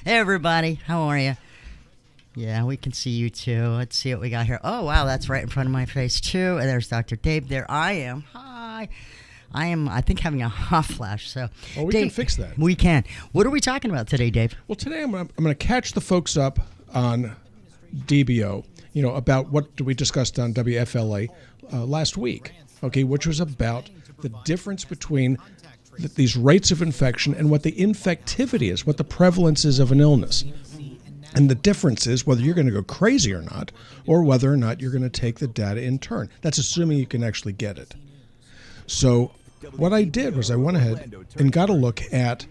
Hey, everybody. How are you? Yeah, we can see you too. Let's see what we got here. Oh, wow, that's right in front of my face too. And there's Dr. Dave. There I am. Hi. I am, I think, having a hot flash. So, we Dave, can fix that. We can. What are we talking about today, Dave? Well, today I'm going to catch the folks up on DBO, about what we discussed on WFLA last week, okay, which was about the difference between these rates of infection and what the infectivity is, what the prevalence is of an illness. And the difference is whether you're going to go crazy or not, or whether or not you're going to take the data in turn. That's assuming you can actually get it. So what I did was I went ahead and got a look at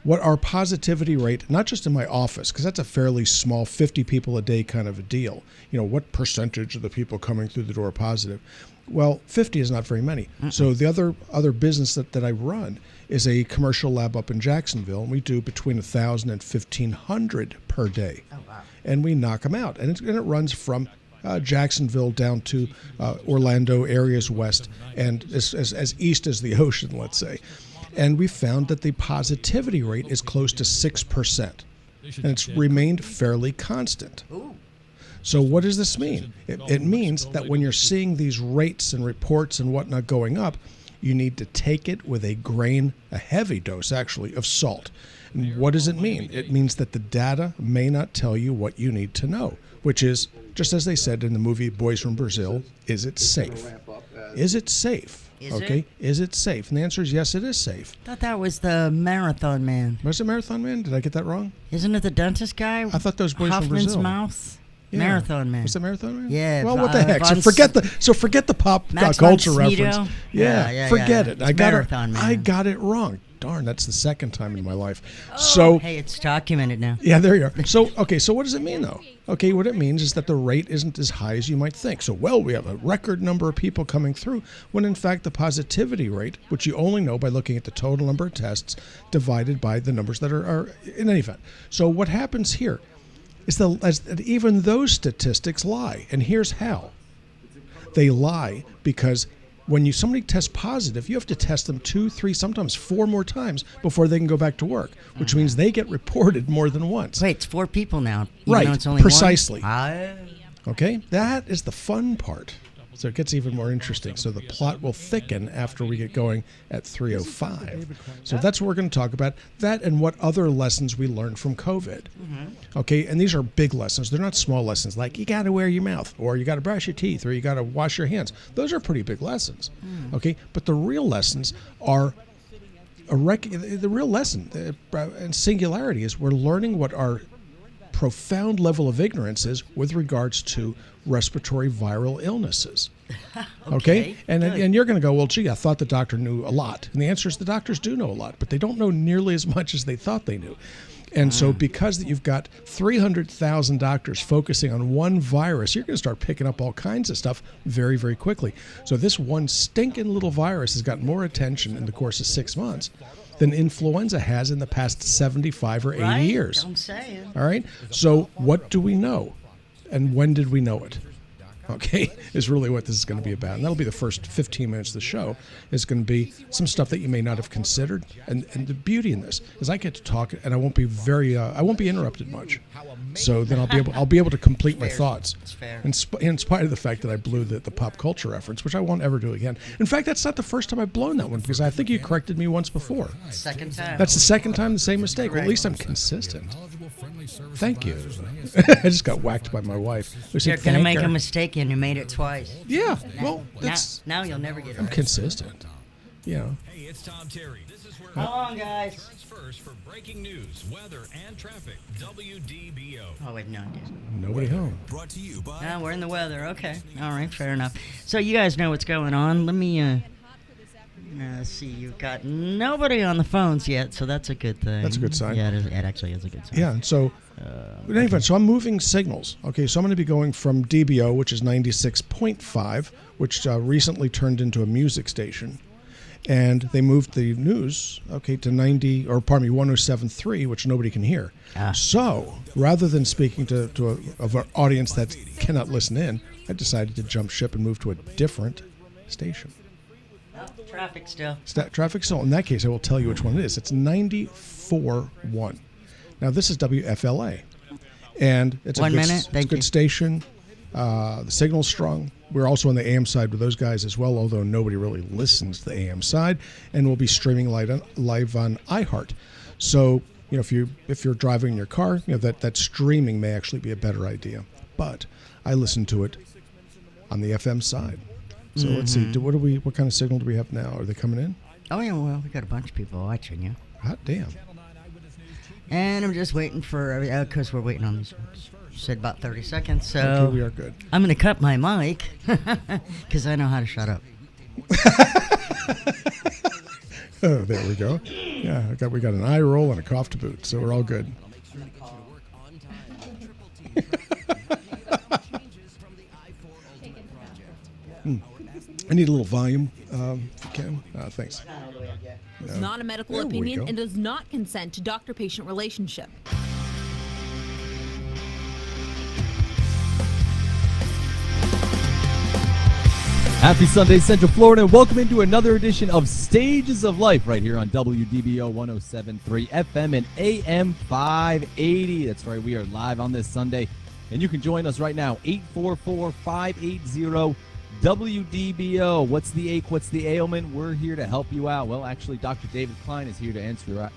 what our positivity rate, not just in my office, because that's a fairly small 50 people a day kind of a deal. What percentage of the people coming through the door are positive? Well, 50 is not very many. So the other business that I run is a commercial lab up in Jacksonville, and we do between 1,000 and 1,500 per day. Oh, wow. And we knock them out. And it runs from Jacksonville down to Orlando, areas west, and as east as the ocean, let's say. And we found that the positivity rate is close to 6%. And it's remained fairly constant. Ooh. So what does this mean? It means that when you're seeing these rates and reports and whatnot going up, you need to take it with a heavy dose actually, of salt. And what does it mean? It means that the data may not tell you what you need to know, which is, just as they said in the movie Boys from Brazil, is it safe? Is it safe? Is it safe? And the answer is yes, it is safe. I thought that was the Marathon Man. Was it Marathon Man? Did I get that wrong? Isn't it the dentist guy? I thought those Boys from Hoffman's Brazil. Mouth? Yeah. Marathon Man. Was it Marathon Man? Yeah. Well, what the heck? Forget the pop Max culture von reference. Sydow? Yeah, forget it. It's Marathon Man. I got it wrong. Darn, that's the second time in my life. Oh, hey, it's documented now. Yeah, there you are. So what does it mean, though? Okay, what it means is that the rate isn't as high as you might think. So, we have a record number of people coming through, when in fact the positivity rate, which you only know by looking at the total number of tests divided by the numbers that are in any event. So what happens here is that even those statistics lie. And here's how. They lie because when somebody tests positive, you have to test them 2, 3, sometimes 4 more times before they can go back to work, which means they get reported more than once. Wait, it's 4 people now. Right, it's only precisely. One? Okay, that is the fun part. So it gets even more interesting. So the plot will thicken after we get going at 3:05. So that's what we're going to talk about. That and what other lessons we learned from COVID. Okay, and these are big lessons. They're not small lessons like you got to wear your mouth, or you got to brush your teeth, or you got to wash your hands. Those are pretty big lessons. Okay, but the real lessons are the real lesson and singularity is we're learning what our profound level of ignorance is with regards to respiratory viral illnesses. Okay? And you're going to go, well, gee, I thought the doctor knew a lot. And the answer is the doctors do know a lot, but they don't know nearly as much as they thought they knew. And so because you've got 300,000 doctors focusing on one virus, you're going to start picking up all kinds of stuff very, very quickly. So this one stinking little virus has got more attention in the course of 6 months than influenza has in the past 75 or 80 years. I'm saying. All right? So what do we know? And when did we know it? Okay, is really what this is going to be about. And that'll be the first 15 minutes of the show. It's going to be some stuff that you may not have considered. And the beauty in this is I get to talk, and I won't be I won't be interrupted much. So then I'll be able to complete my thoughts. It's fair. In spite of the fact that I blew the pop culture reference, which I won't ever do again. In fact, that's not the first time I've blown that one, because I think you corrected me once before. Second time. That's the second time the same mistake. Well, at least I'm consistent. Thank you. I just got whacked by my wife. You're going to make a mistake, and you made it twice. Yeah. Well, that's... Now you'll never get it I'm right. consistent. Yeah. Hey, it's Tom Terry. This is where Come on, guys. first for breaking news, weather, and traffic. WDBO. Oh, wait, no, it isn't. Nobody home. Brought to you by... No, we're in the weather. Okay. All right, fair enough. So you guys know what's going on. Let me let's see. You've got nobody on the phones yet, so that's a good thing. That's a good sign. Yeah, it actually is a good sign. Yeah, and so... in any event, so I'm moving signals. Okay, so I'm going to be going from DBO, which is 96.5, which recently turned into a music station. And they moved the news, okay, to 107.3, which nobody can hear. So rather than speaking to an audience that cannot listen in, I decided to jump ship and move to a different station. Traffic still. Traffic still. In that case, I will tell you which one it is. It's 94.1. Now, this is WFLA, and it's a 1 good, minute. it's a Thank good you. station. The signal's strong. We're also on the AM side with those guys as well, although nobody really listens to the AM side, and we'll be streaming live on iHeart. So, if you're driving in your car, that streaming may actually be a better idea. But I listen to it on the FM side. So let's see. What kind of signal do we have now? Are they coming in? Oh, yeah, well, we got a bunch of people watching you. Hot damn. And I'm just waiting for, because we're waiting on these ones. Said about 30 seconds, so Okay, we are good. I'm going to cut my mic because I know how to shut up. Oh, there we go. Yeah, we got an eye roll and a cough to boot, so we're all good. I need a little volume, if you can. Thanks. It's not a medical There we opinion go. and does not consent to doctor-patient relationship. Happy Sunday, Central Florida, and welcome into another edition of Stages of Life right here on WDBO 107.3 FM and AM 580. That's right, we are live on this Sunday, and you can join us right now, 844-580-WDBO. What's the ache? What's the ailment? We're here to help you out. Well, actually, Dr. David Klein is here to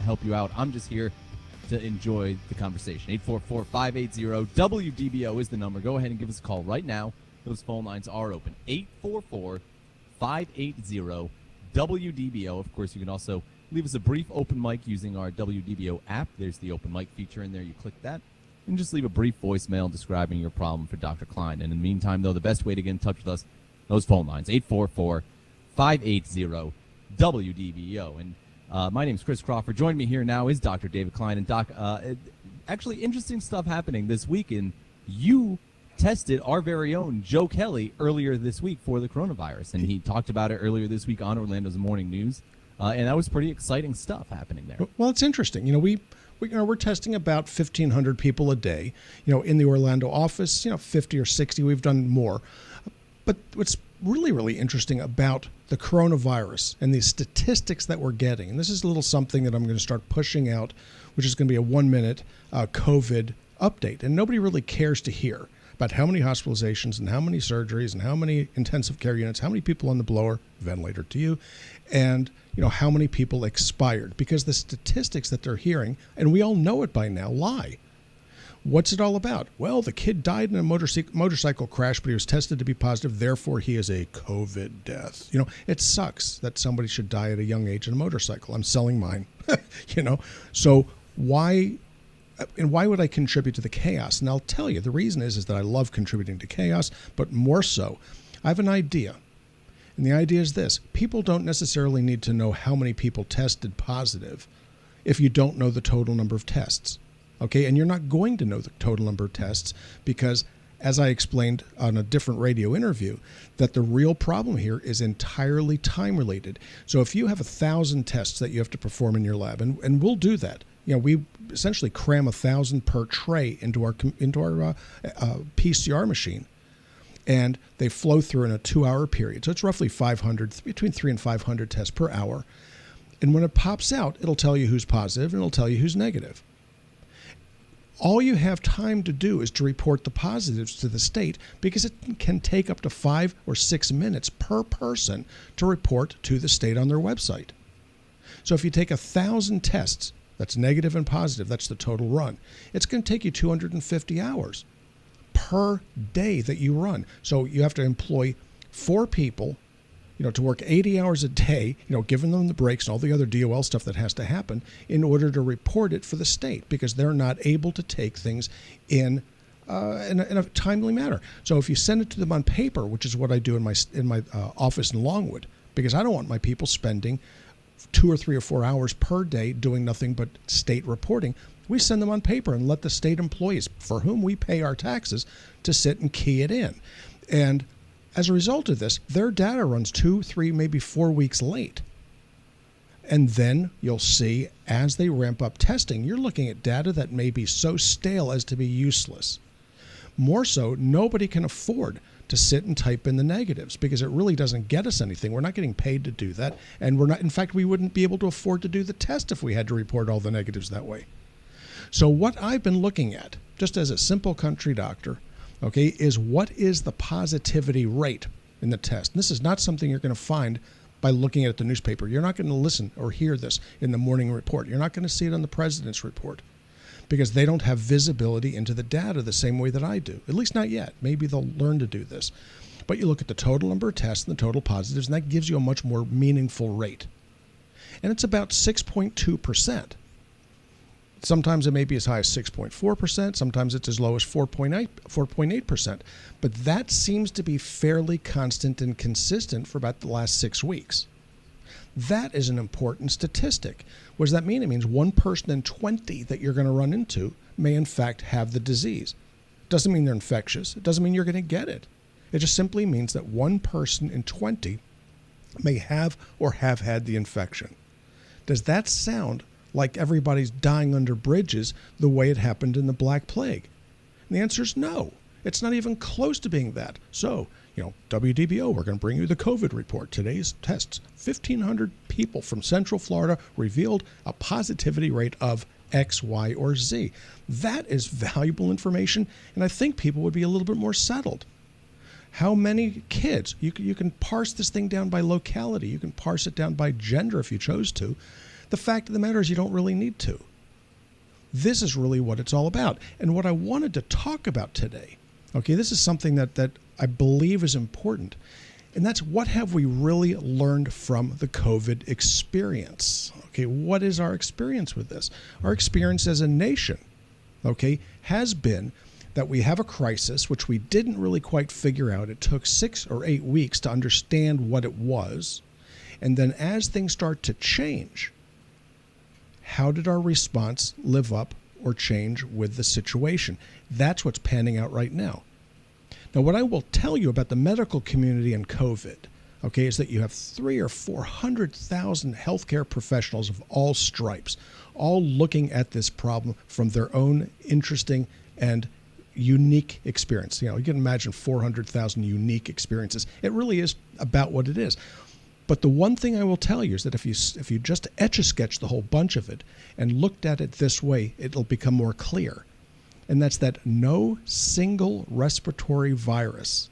help you out. I'm just here to enjoy the conversation. 844-580-WDBO is the number. Go ahead and give us a call right now. Those phone lines are open. 844-580-WDBO. Of course, you can also leave us a brief open mic using our WDBO app. There's the open mic feature in there. You click that and just leave a brief voicemail describing your problem for Dr. Klein. And in the meantime, though, the best way to get in touch with us, those phone lines, 844-580-WDBO. And my name's Chris Crawford. Joining me here now is Dr. David Klein. And Doc, actually interesting stuff happening this week. And you tested our very own Joe Kelly earlier this week for the coronavirus, and he talked about it earlier this week on Orlando's Morning News, and that was pretty exciting stuff happening there. Well, it's interesting. We're testing about 1,500 people a day. In the Orlando office, 50 or 60. We've done more. But what's really, really interesting about the coronavirus and the statistics that we're getting, and this is a little something that I'm going to start pushing out, which is going to be a 1-minute COVID update, and nobody really cares to hear about how many hospitalizations and how many surgeries and how many intensive care units, how many people on the blower, ventilator to you, and how many people expired, because the statistics that they're hearing, and we all know it by now, lie. What's it all about? Well, the kid died in a motorcycle crash, but he was tested to be positive, therefore he is a COVID death. It sucks that somebody should die at a young age in a motorcycle. I'm selling mine. So why would I contribute to the chaos? And I'll tell you, the reason is that I love contributing to chaos, but more so, I have an idea. And the idea is this: people don't necessarily need to know how many people tested positive if you don't know the total number of tests. Okay? And you're not going to know the total number of tests because, as I explained on a different radio interview, that the real problem here is entirely time related. So if you have 1,000 tests that you have to perform in your lab, and we'll do that. We essentially cram 1,000 per tray into our PCR machine, and they flow through in a 2-hour period. So it's roughly 500, between 300 and 500 tests per hour. And when it pops out, it'll tell you who's positive and it'll tell you who's negative. All you have time to do is to report the positives to the state, because it can take up to 5 or 6 minutes per person to report to the state on their website. So if you take 1,000 tests, that's negative and positive, that's the total run, it's going to take you 250 hours per day that you run. So you have to employ 4 people, to work 80 hours a day, giving them the breaks and all the other DOL stuff that has to happen in order to report it for the state, because they're not able to take things in a timely manner. So if you send it to them on paper, which is what I do in my office in Longwood, because I don't want my people spending 2 or 3 or 4 hours per day doing nothing but state reporting, we send them on paper and let the state employees, for whom we pay our taxes, to sit and key it in. And as a result of this, their data runs 2, 3, maybe 4 weeks late. And then you'll see, as they ramp up testing, you're looking at data that may be so stale as to be useless. More so, nobody can afford to sit and type in the negatives, because it really doesn't get us anything. We're not getting paid to do that. And in fact, we wouldn't be able to afford to do the test if we had to report all the negatives that way. So what I've been looking at, just as a simple country doctor, okay, is what is the positivity rate in the test. And this is not something you're going to find by looking at the newspaper. You're not going to listen or hear this in the morning report. You're not going to see it on the president's report because they don't have visibility into the data the same way that I do, at least not yet. Maybe they'll learn to do this. But you look at the total number of tests and the total positives, and that gives you a much more meaningful rate. And it's about 6.2%. Sometimes it may be as high as 6.4%. Sometimes it's as low as 4.8%. But that seems to be fairly constant and consistent for about the last 6 weeks. That is an important statistic. What does that mean? It means 1 person in 20 that you're going to run into may in fact have the disease. It doesn't mean they're infectious. It doesn't mean you're going to get it. It just simply means that 1 person in 20 may have or have had the infection. Does that sound like everybody's dying under bridges the way it happened in the Black Plague? And the answer is no. It's not even close to being that. So, WDBO, we're going to bring you the COVID report. Today's tests, 1,500 people from Central Florida revealed a positivity rate of X, Y, or Z. That is valuable information, and I think people would be a little bit more settled. How many kids? You can parse this thing down by locality. You can parse it down by gender if you chose to. The fact of the matter is you don't really need to. This is really what it's all about. And what I wanted to talk about today, okay, this is something that I believe is important, and that's what have we really learned from the COVID experience? Okay, what is our experience with this? Our experience as a nation, okay, has been that we have a crisis which we didn't really quite figure out. It took 6 or 8 weeks to understand what it was. And then as things start to change, how did our response live up or change with the situation? That's what's panning out right now. Now, what I will tell you about the medical community and COVID, okay, is that you have 300,000 or 400,000 healthcare professionals of all stripes, all looking at this problem from their own interesting and unique experience. You can imagine 400,000 unique experiences. It really is about what it is. But the one thing I will tell you is that if you just etch-a-sketch the whole bunch of it and looked at it this way, it'll become more clear. And that's that no single respiratory virus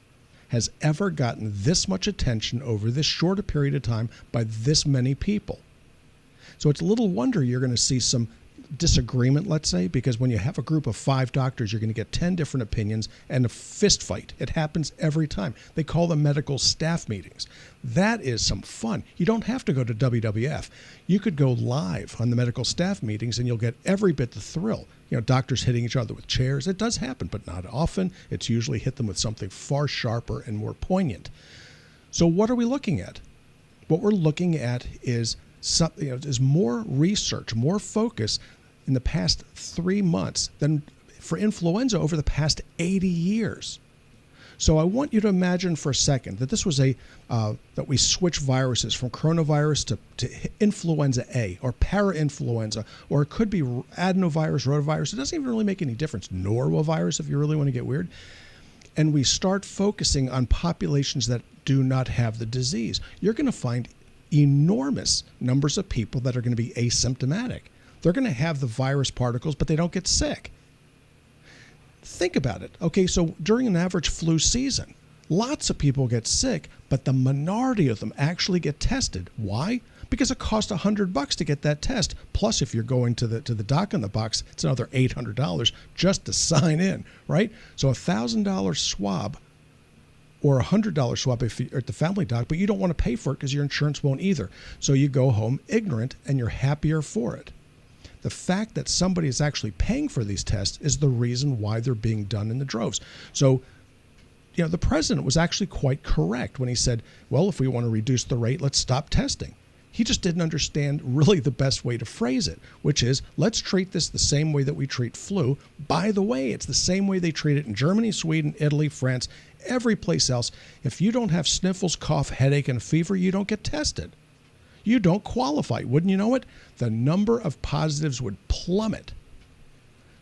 has ever gotten this much attention over this short a period of time by this many people. So it's little wonder you're going to see some disagreement, let's say, because when you have a group of 5 doctors, you're going to get 10 different opinions and a fist fight. It happens every time. They call them medical staff meetings. That is some fun. You don't have to go to WWF. You could go live on the medical staff meetings and you'll get every bit the thrill. Doctors hitting each other with chairs. It does happen, but not often. It's usually hit them with something far sharper and more poignant. So what are we looking at? What we're looking at is is more research, more focus in the past 3 months than for influenza over the past 80 years. So I want you to imagine for a second that this was that we switch viruses from coronavirus to influenza A or parainfluenza, or it could be adenovirus, rotavirus. It doesn't even really make any difference. Norovirus, if you really want to get weird. And we start focusing on populations that do not have the disease. You're going to find enormous numbers of people that are going to be asymptomatic. They're going to have the virus particles, but they don't get sick. Think about it. Okay, so during an average flu season, lots of people get sick, but the minority of them actually get tested. Why? Because it costs $100 to get that test. Plus, if you're going to the doc in the box, it's another $800 just to sign in, right? So $1,000 swab or $100 swab if you're at the family doc, but you don't want to pay for it because your insurance won't either. So you go home ignorant and you're happier for it. The fact that somebody is actually paying for these tests is the reason why they're being done in the droves. So, the president was actually quite correct when he said, well, if we want to reduce the rate, let's stop testing. He just didn't understand really the best way to phrase it, which is, let's treat this the same way that we treat flu. By the way, it's the same way they treat it in Germany, Sweden, Italy, France, every place else. If you don't have sniffles, cough, headache, and fever, you don't get tested. You don't qualify. Wouldn't you know it? The number of positives would plummet.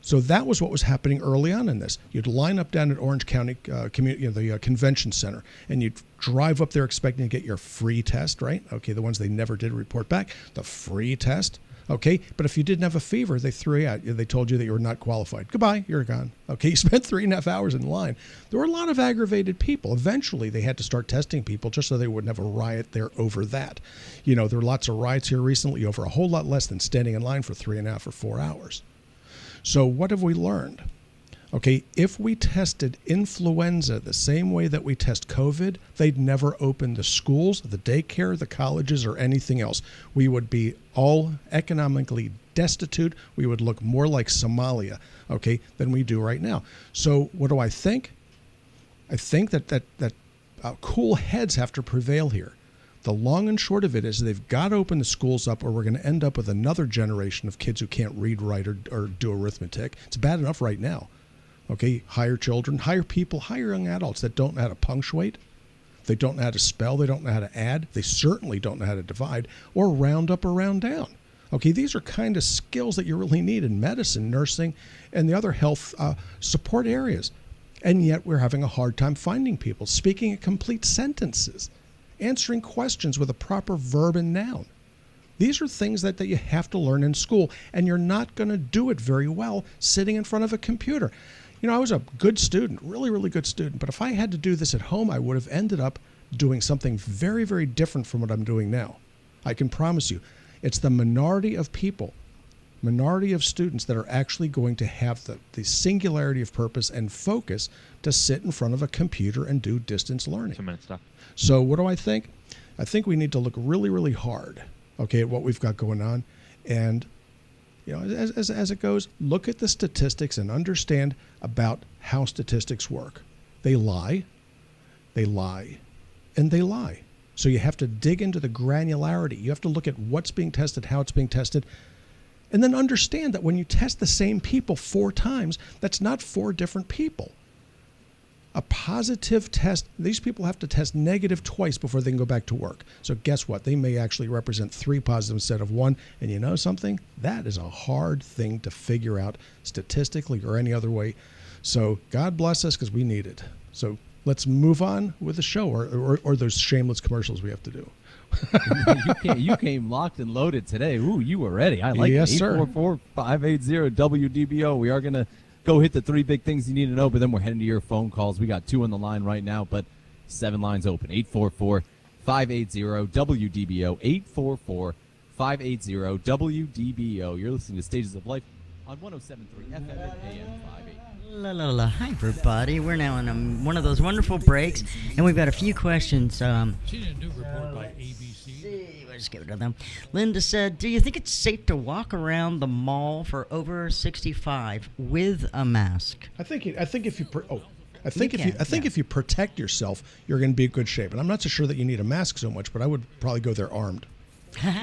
So that was what was happening early on in this. You'd line up down at Orange County the convention center, and you'd drive up there expecting to get your free test, right? Okay, the ones they never did report back. The free test. Okay, but if you didn't have a fever, they threw you out. They told you that you were not qualified. Goodbye, you're gone. Okay, you spent 3.5 hours in line. There were a lot of aggravated people. Eventually, they had to start testing people just so they wouldn't have a riot there over that. You know, there were lots of riots here recently over a whole lot less than standing in line for 3.5 or 4 hours. So what have we learned? Okay, if we tested influenza the same way that we test COVID, they'd never open the schools, the daycare, the colleges, or anything else. We would be all economically destitute. We would look more like Somalia, okay, than we do right now. So what do I think? I think that cool heads have to prevail here. The long and short of it is they've got to open the schools up, or we're going to end up with another generation of kids who can't read, write, or do arithmetic. It's bad enough right now. Okay, hire children, hire people, hire young adults that don't know how to punctuate. They don't know how to spell. They don't know how to add. They certainly don't know how to divide or round up or round down. Okay, these are kind of skills that you really need in medicine, nursing, and the other health support areas. And yet we're having a hard time finding people speaking in complete sentences, answering questions with a proper verb and noun. These are things that you have to learn in school, and you're not going to do it very well sitting in front of a computer. You know, I was a good student, really, really good student, but if I had to do this at home, I would have ended up doing something very, very different from what I'm doing now. I can promise you, it's the minority of people, minority of students that are actually going to have the singularity of purpose and focus to sit in front of a computer and do distance learning. 2 minutes, Doc. So what do I think? I think we need to look really, really hard, okay, at what we've got going on. And you know, as it goes, look at the statistics and understand about how statistics work. They lie, and they lie. So you have to dig into the granularity. You have to look at what's being tested, how it's being tested, and then understand that when you test the same people 4 times, that's not 4 different people. A positive test, these people have to test negative twice before they can go back to work. So guess what? They may actually represent 3 positives instead of 1. And you know something? That is a hard thing to figure out statistically or any other way. So God bless us because we need it. So let's move on with the show or those shameless commercials we have to do. You came locked and loaded today. Ooh, you were ready. I like yes, it. Sir. 844-580-WDBO. We are going to go hit the 3 big things you need to know, but then we're heading to your phone calls. We got 2 on the line right now, but 7 lines open. 844-580-WDBO. 844-580-WDBO. You're listening to Stages of Life on 107.3 FM and AM 580. La la la. Hi, everybody. We're now in one of those wonderful breaks, and we've got a few questions. Seen a new report by ABC. Let's give it to them. Linda said, do you think it's safe to walk around the mall for over 65 with a mask? I think if you protect yourself, you're going to be in good shape. And I'm not so sure that you need a mask so much, but I would probably go there armed.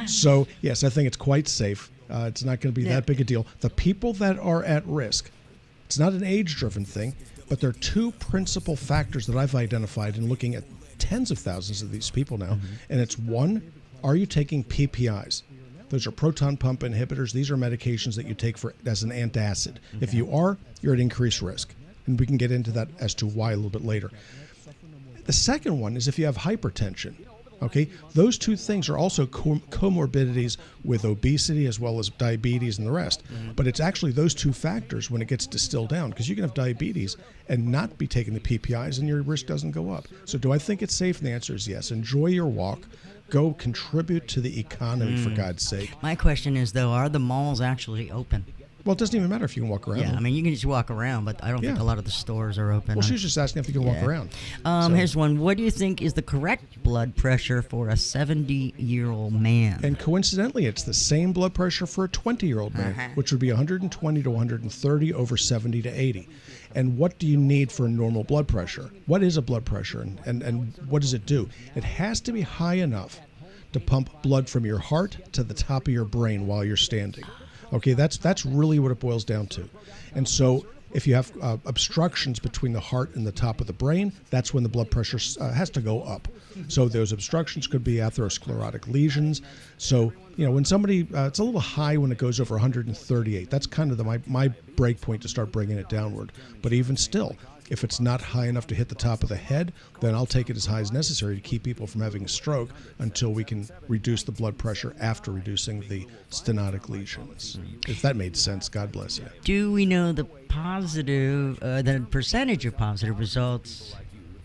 So yes, I think it's quite safe. It's not going to be that big a deal. The people that are at risk, it's not an age-driven thing, but there are 2 principal factors that I've identified in looking at tens of thousands of these people now. And it's 1, are you taking PPIs? Those are proton pump inhibitors. These are medications that you take as an antacid. Okay. If you are, you're at increased risk. And we can get into that as to why a little bit later. The second one is if you have hypertension. Okay, those 2 things are also comorbidities with obesity as well as diabetes and the rest. But it's actually those 2 factors when it gets distilled down, because you can have diabetes and not be taking the PPIs and your risk doesn't go up. So do I think it's safe? And the answer is yes. Enjoy your walk. Go contribute to the economy, for God's sake. My question is, though, are the malls actually open? Well, it doesn't even matter if you can walk around. Yeah, I mean, you can just walk around, but I don't think a lot of the stores are open. Well, she's just asking if you can walk around. Here's one. What do you think is the correct blood pressure for a 70-year-old man? And coincidentally, it's the same blood pressure for a 20-year-old man, which would be 120 to 130 over 70 to 80. And what do you need for a normal blood pressure? What is a blood pressure, and what does it do? It has to be high enough to pump blood from your heart to the top of your brain while you're standing. Okay, that's really what it boils down to. And so if you have obstructions between the heart and the top of the brain, that's when the blood pressure has to go up. So those obstructions could be atherosclerotic lesions. So, you know, when somebody, it's a little high when it goes over 138. That's kind of my break point to start bringing it downward. But even still, If it's not high enough to hit the top of the head, then I'll take it as high as necessary to keep people from having a stroke until we can reduce the blood pressure after reducing the stenotic lesions. If that made sense, God bless you. Do we know the percentage of positive results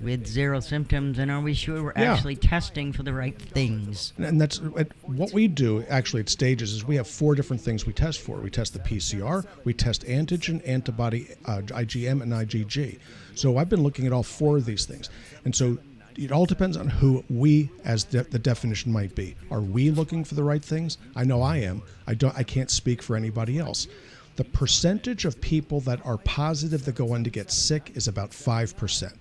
with 0 symptoms, and are we sure we're actually testing for the right things? And that's what we do actually at Stages is we have 4 different things we test for. We test the PCR, we test antigen, antibody, IgM, and IgG. So I've been looking at all 4 of these things. And so it all depends on who we, as the definition might be. Are we looking for the right things? I know I am. I can't speak for anybody else. The percentage of people that are positive that go on to get sick is about 5%.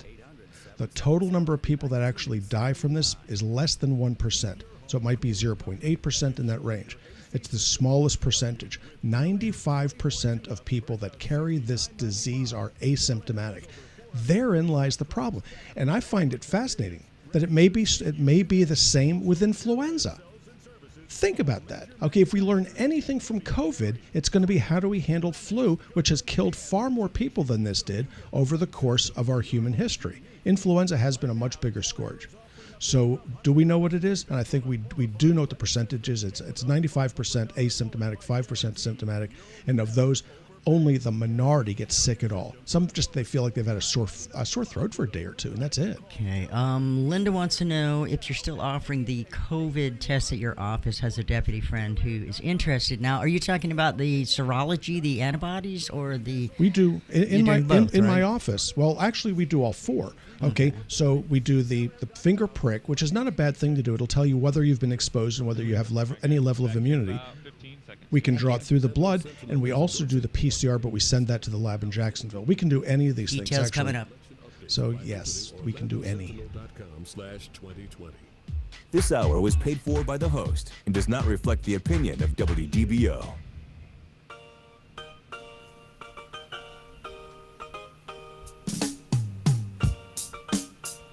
The total number of people that actually die from this is less than 1%. So it might be 0.8% in that range. It's the smallest percentage. 95% of people that carry this disease are asymptomatic. Therein lies the problem. And I find it fascinating that it may be the same with influenza. Think about that. Okay, if we learn anything from COVID, it's going to be how do we handle flu, which has killed far more people than this did over the course of our human history. Influenza has been a much bigger scourge. So do we know what it is? And I think we do know what the percentage is. It's 95% asymptomatic, 5% symptomatic, and of those, only the minority gets sick at all. Some just they feel like they've had a sore throat for a day or two, and that's it. Okay. Linda wants to know if you're still offering the COVID test at your office. Has a deputy friend who is interested. Now, are you talking about the serology, the antibodies, or the? We do in my right? office. Well, actually, we do all 4. Okay, so we do the finger prick, which is not a bad thing to do. It'll tell you whether you've been exposed and whether you have any level of immunity. We can draw it through the blood, and we also do the PCR, but we send that to the lab in Jacksonville. We can do any of these things. Details coming up. So, yes, we can do any. This hour was paid for by the host and does not reflect the opinion of WDBO.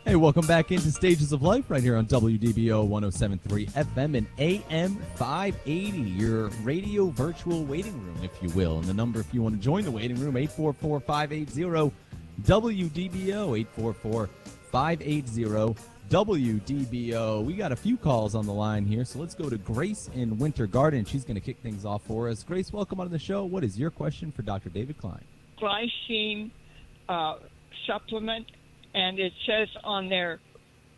Hey, welcome back into Stages of Life right here on WDBO 107.3 FM and AM 580, your radio virtual waiting room, if you will. And the number, if you want to join the waiting room, 844-580-WDBO, 844-580-WDBO. We got a few calls on the line here, so let's go to Grace in Winter Garden. She's going to kick things off for us. Grace, welcome on the show. What is your question for Dr. David Klein? Glycine supplement, and it says on there,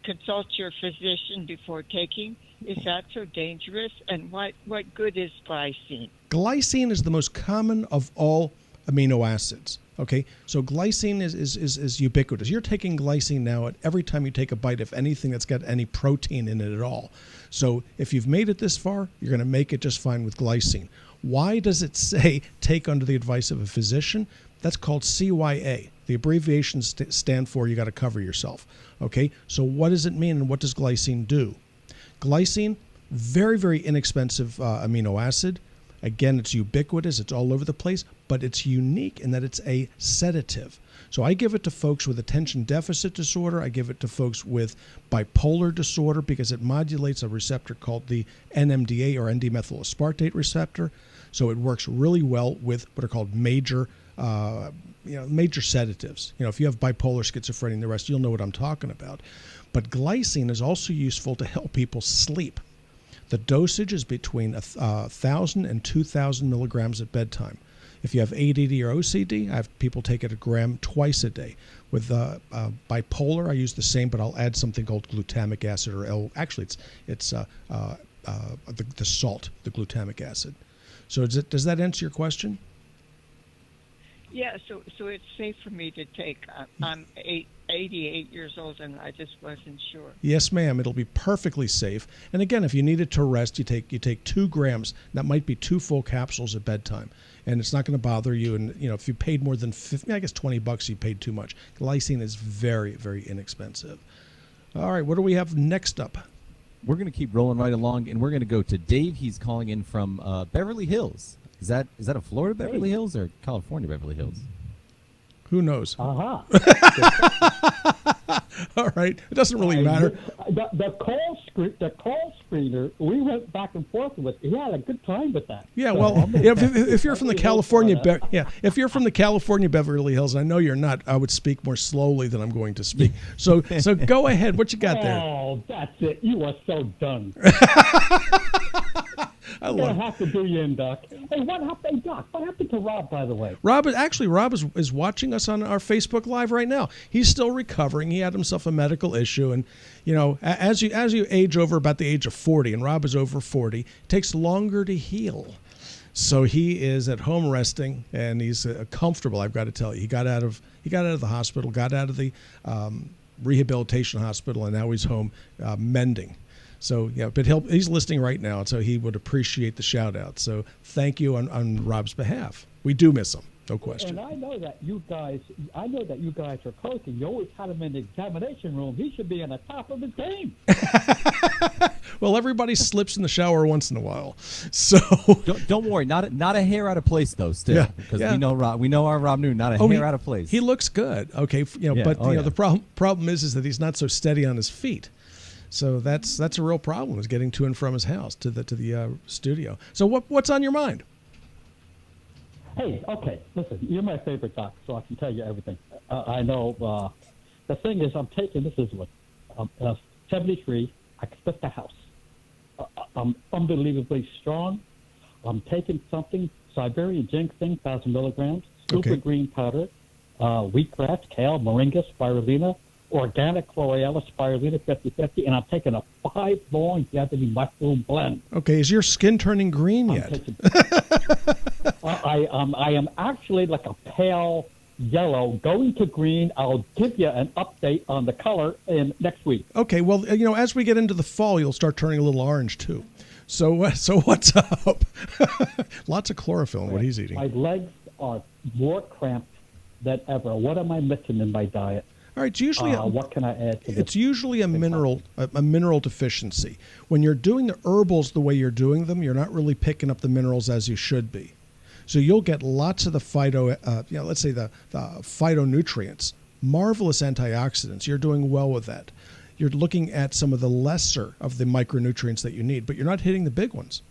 consult your physician before taking. Is that so dangerous? And what good is glycine? Glycine is the most common of all amino acids. Okay, so glycine is ubiquitous. You're taking glycine now at every time you take a bite of anything that's got any protein in it at all. So if you've made it this far, you're going to make it just fine with glycine. Why does it say take under the advice of a physician? That's called CYA. The abbreviations stand for you got to cover yourself. Okay, so what does it mean and what does glycine do? Glycine, very, very inexpensive amino acid. Again, it's ubiquitous, it's all over the place, but it's unique in that it's a sedative. So I give it to folks with attention deficit disorder. I give it to folks with bipolar disorder because it modulates a receptor called the NMDA or N-dimethyl aspartate receptor. So it works really well with what are called major sedatives. If you have bipolar, schizophrenia, and the rest, you'll know what I'm talking about. But glycine is also useful to help people sleep. The dosage is between 1,000 and 2,000 milligrams at bedtime. If you have ADD or OCD, I have people take it a gram twice a day. With bipolar, I use the same, but I'll add something called glutamic acid, or actually, it's the salt, the glutamic acid. So does that answer your question? Yeah, so it's safe for me to take. I'm 88 years old, and I just wasn't sure. Yes, ma'am. It'll be perfectly safe. And again, if you need it to rest, you take 2 grams. That might be 2 full capsules at bedtime, and it's not going to bother you. And if you paid more than $20, you paid too much. Glycine is very, very inexpensive. All right, what do we have next up? We're going to keep rolling right along, and we're going to go to Dave. He's calling in from Beverly Hills. Is that a Florida Beverly Hills or California Beverly Hills? Who knows? Uh-huh. All right. It doesn't really matter. The call screener, we went back and forth with. He had a good time with that. Yeah, well, if you're from the California, if you're from the California Beverly Hills, and I know you're not, I would speak more slowly than I'm going to speak. So go ahead. What you got there? Oh, that's it. You are so done. I I'm love gonna have to do you in, Doc. Hey, what happened, Doc? What happened to Rob, by the way? Rob is watching us on our Facebook Live right now. He's still recovering. He had himself a medical issue, and as you age over about the age of 40, and Rob is over 40, it takes longer to heal. So he is at home resting, and he's comfortable. I've got to tell you, he got out of the hospital, got out of the rehabilitation hospital, and now he's home mending. So, yeah, but he's listening right now, so he would appreciate the shout-out. So thank you on Rob's behalf. We do miss him, no question. And I know that you guys are coaching. You always had him in the examination room. He should be on the top of his game. Well, everybody slips in the shower once in a while. So don't worry, not a hair out of place though. Still, because we know our Rob Newton, not a hair out of place. He looks good. Okay, the problem is that he's not so steady on his feet. So that's a real problem, is getting to and from his house to the studio. So what's on your mind? Hey, okay, listen, you're my favorite doc, so I can tell you everything. I know. The thing is, I'm 73. I can split the house. I'm unbelievably strong. I'm taking something, Siberian ginseng, 1,000 milligrams, super green powder, wheatgrass, kale, moringa, spirulina, organic chlorella, spirulina 50/50, and I'm taking a 5 longevity mushroom blend. Okay, is your skin turning green yet? I am actually like a pale yellow, going to green. I'll give you an update on the color in next week. Okay, well, as we get into the fall, you'll start turning a little orange too. So what's up? Lots of chlorophyll in what he's eating. My legs are more cramped than ever. What am I missing in my diet? All right, it's usually what can I add to this? It's usually a mineral deficiency. When you're doing the herbals the way you're doing them, you're not really picking up the minerals as you should be. So you'll get lots of the let's say the phytonutrients, marvelous antioxidants. You're doing well with that. You're looking at some of the lesser of the micronutrients that you need, but you're not hitting the big ones.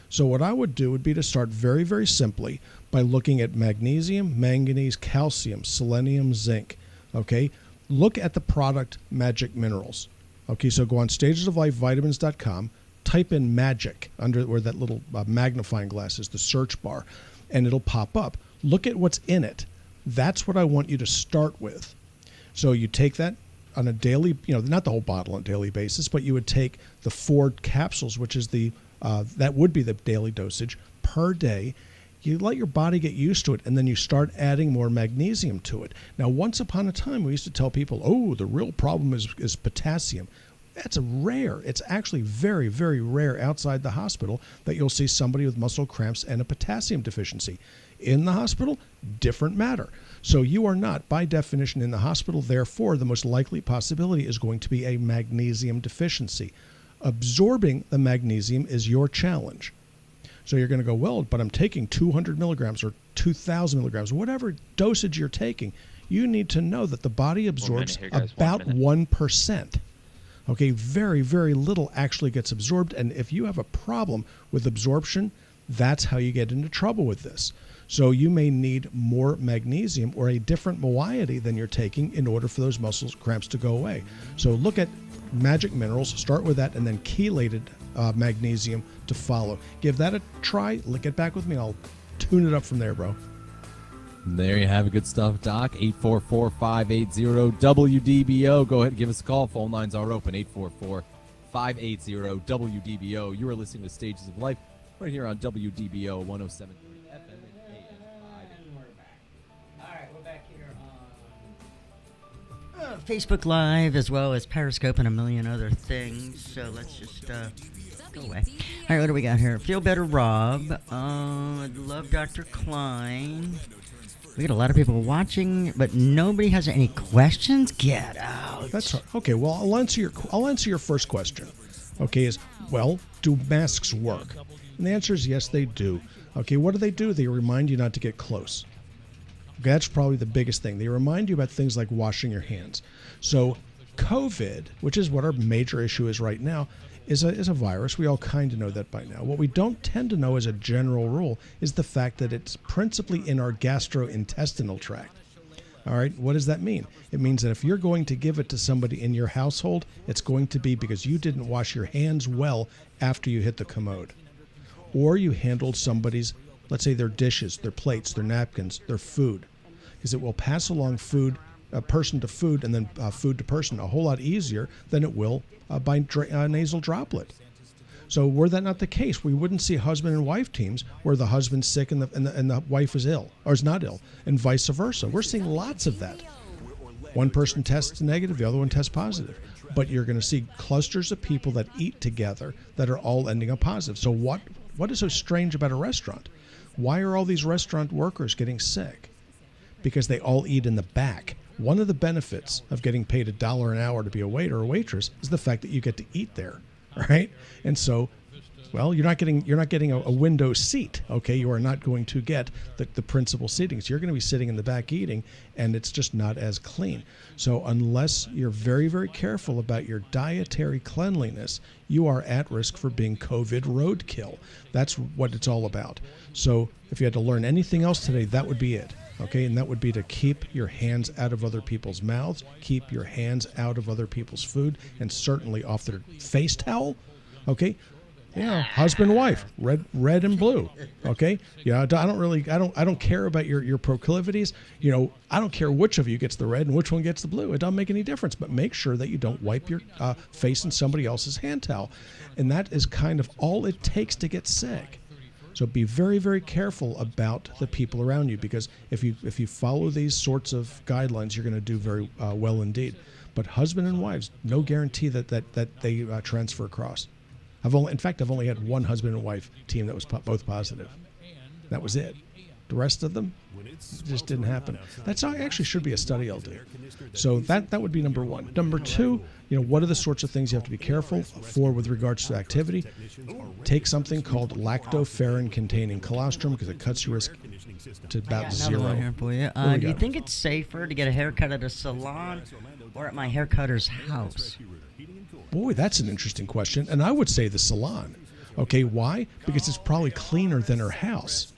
So what I would do would be to start very, very simply by looking at magnesium, manganese, calcium, selenium, zinc. Okay, look at the product Magic Minerals. Okay, so go on stagesoflifevitamins.com, type in magic under where that little magnifying glass is, the search bar, and it'll pop up. Look at what's in it. That's what I want you to start with. So you take that on a daily, not the whole bottle on a daily basis, but you would take the 4 capsules, which is that would be the daily dosage per day. You let your body get used to it, and then you start adding more magnesium to it. Now, once upon a time, we used to tell people, the real problem is potassium. That's rare. It's actually very, very rare outside the hospital that you'll see somebody with muscle cramps and a potassium deficiency. In the hospital, different matter. So you are not, by definition, in the hospital. Therefore, the most likely possibility is going to be a magnesium deficiency. Absorbing the magnesium is your challenge. So you're going to go, but I'm taking 200 milligrams or 2,000 milligrams, whatever dosage you're taking. You need to know that the body absorbs about 1%. Okay, very, very little actually gets absorbed. And if you have a problem with absorption, that's how you get into trouble with this. So you may need more magnesium or a different moiety than you're taking in order for those muscle cramps to go away. So look at Magic Minerals, start with that, and then chelated magnesium to follow. Give that a try. Get back with me. I'll tune it up from there, bro. There you have it. Good stuff, Doc. 844-580-WDBO. Go ahead and give us a call. Phone lines are open. 844-580-WDBO. You are listening to Stages of Life right here on WDBO 107.3 FM. Facebook Live, as well as Periscope and a million other things. So let's just go away. All right, what do we got here? Feel Better Rob. I love Dr. Klein. We got a lot of people watching, but nobody has any questions. Get out. That's right. Okay. Well, I'll answer your first question. Okay, do masks work? And the answer is yes, they do. Okay, what do? They remind you not to get close. That's probably the biggest thing. They remind you about things like washing your hands. So COVID, which is what our major issue is right now, is a virus. We all kind of know that by now. What we don't tend to know as a general rule is the fact that it's principally in our gastrointestinal tract. All right, what does that mean? It means that if you're going to give it to somebody in your household, it's going to be because you didn't wash your hands well after you hit the commode. Or you handled somebody's, let's say, their dishes, their plates, their napkins, their food. Because it will pass along food, person to food, and then food to person a whole lot easier than it will by nasal droplet. So were that not the case, we wouldn't see husband and wife teams where the husband's sick and the wife is ill, or is not ill, and vice versa. We're seeing lots of that. One person tests negative, the other one tests positive. But you're going to see clusters of people that eat together that are all ending up positive. So what is so strange about a restaurant? Why are all these restaurant workers getting sick? Because they all eat in the back. One of the benefits of getting paid $1 an hour to be a waiter or waitress is the fact that you get to eat there, right? And so, well, you're not getting a window seat, okay? You are not going to get the principal seating. So you're going to be sitting in the back eating, and it's just not as clean. So unless you're very, very careful about your dietary cleanliness, you are at risk for being COVID roadkill. That's what it's all about. So if you had to learn anything else today, that would be it. Okay, and that would be to keep your hands out of other people's mouths, keep your hands out of other people's food, and certainly off their face towel. Okay, yeah, husband, wife, red and blue. Okay, yeah, I don't care about your proclivities. You know, I don't care which of you gets the red and which one gets the blue. It doesn't make any difference. But make sure that you don't wipe your face in somebody else's hand towel, and that is kind of all it takes to get sick. So be very, very careful about the people around you, because if you follow these sorts of guidelines, you're going to do very well indeed. But husband and wives, no guarantee that they transfer across. I've only had one husband and wife team that was both positive. That was it. The rest of them, it just didn't happen. That's actually should be a study I'll do. So that would be number one. Number two, what are the sorts of things you have to be careful for with regards to activity? Take something called lactoferrin-containing colostrum, because it cuts your risk to about zero. Another one here for you. Do you think it's safer to get a haircut at a salon or at my haircutter's house? Boy, that's an interesting question. And I would say the salon. Okay, why? Because it's probably cleaner than her house.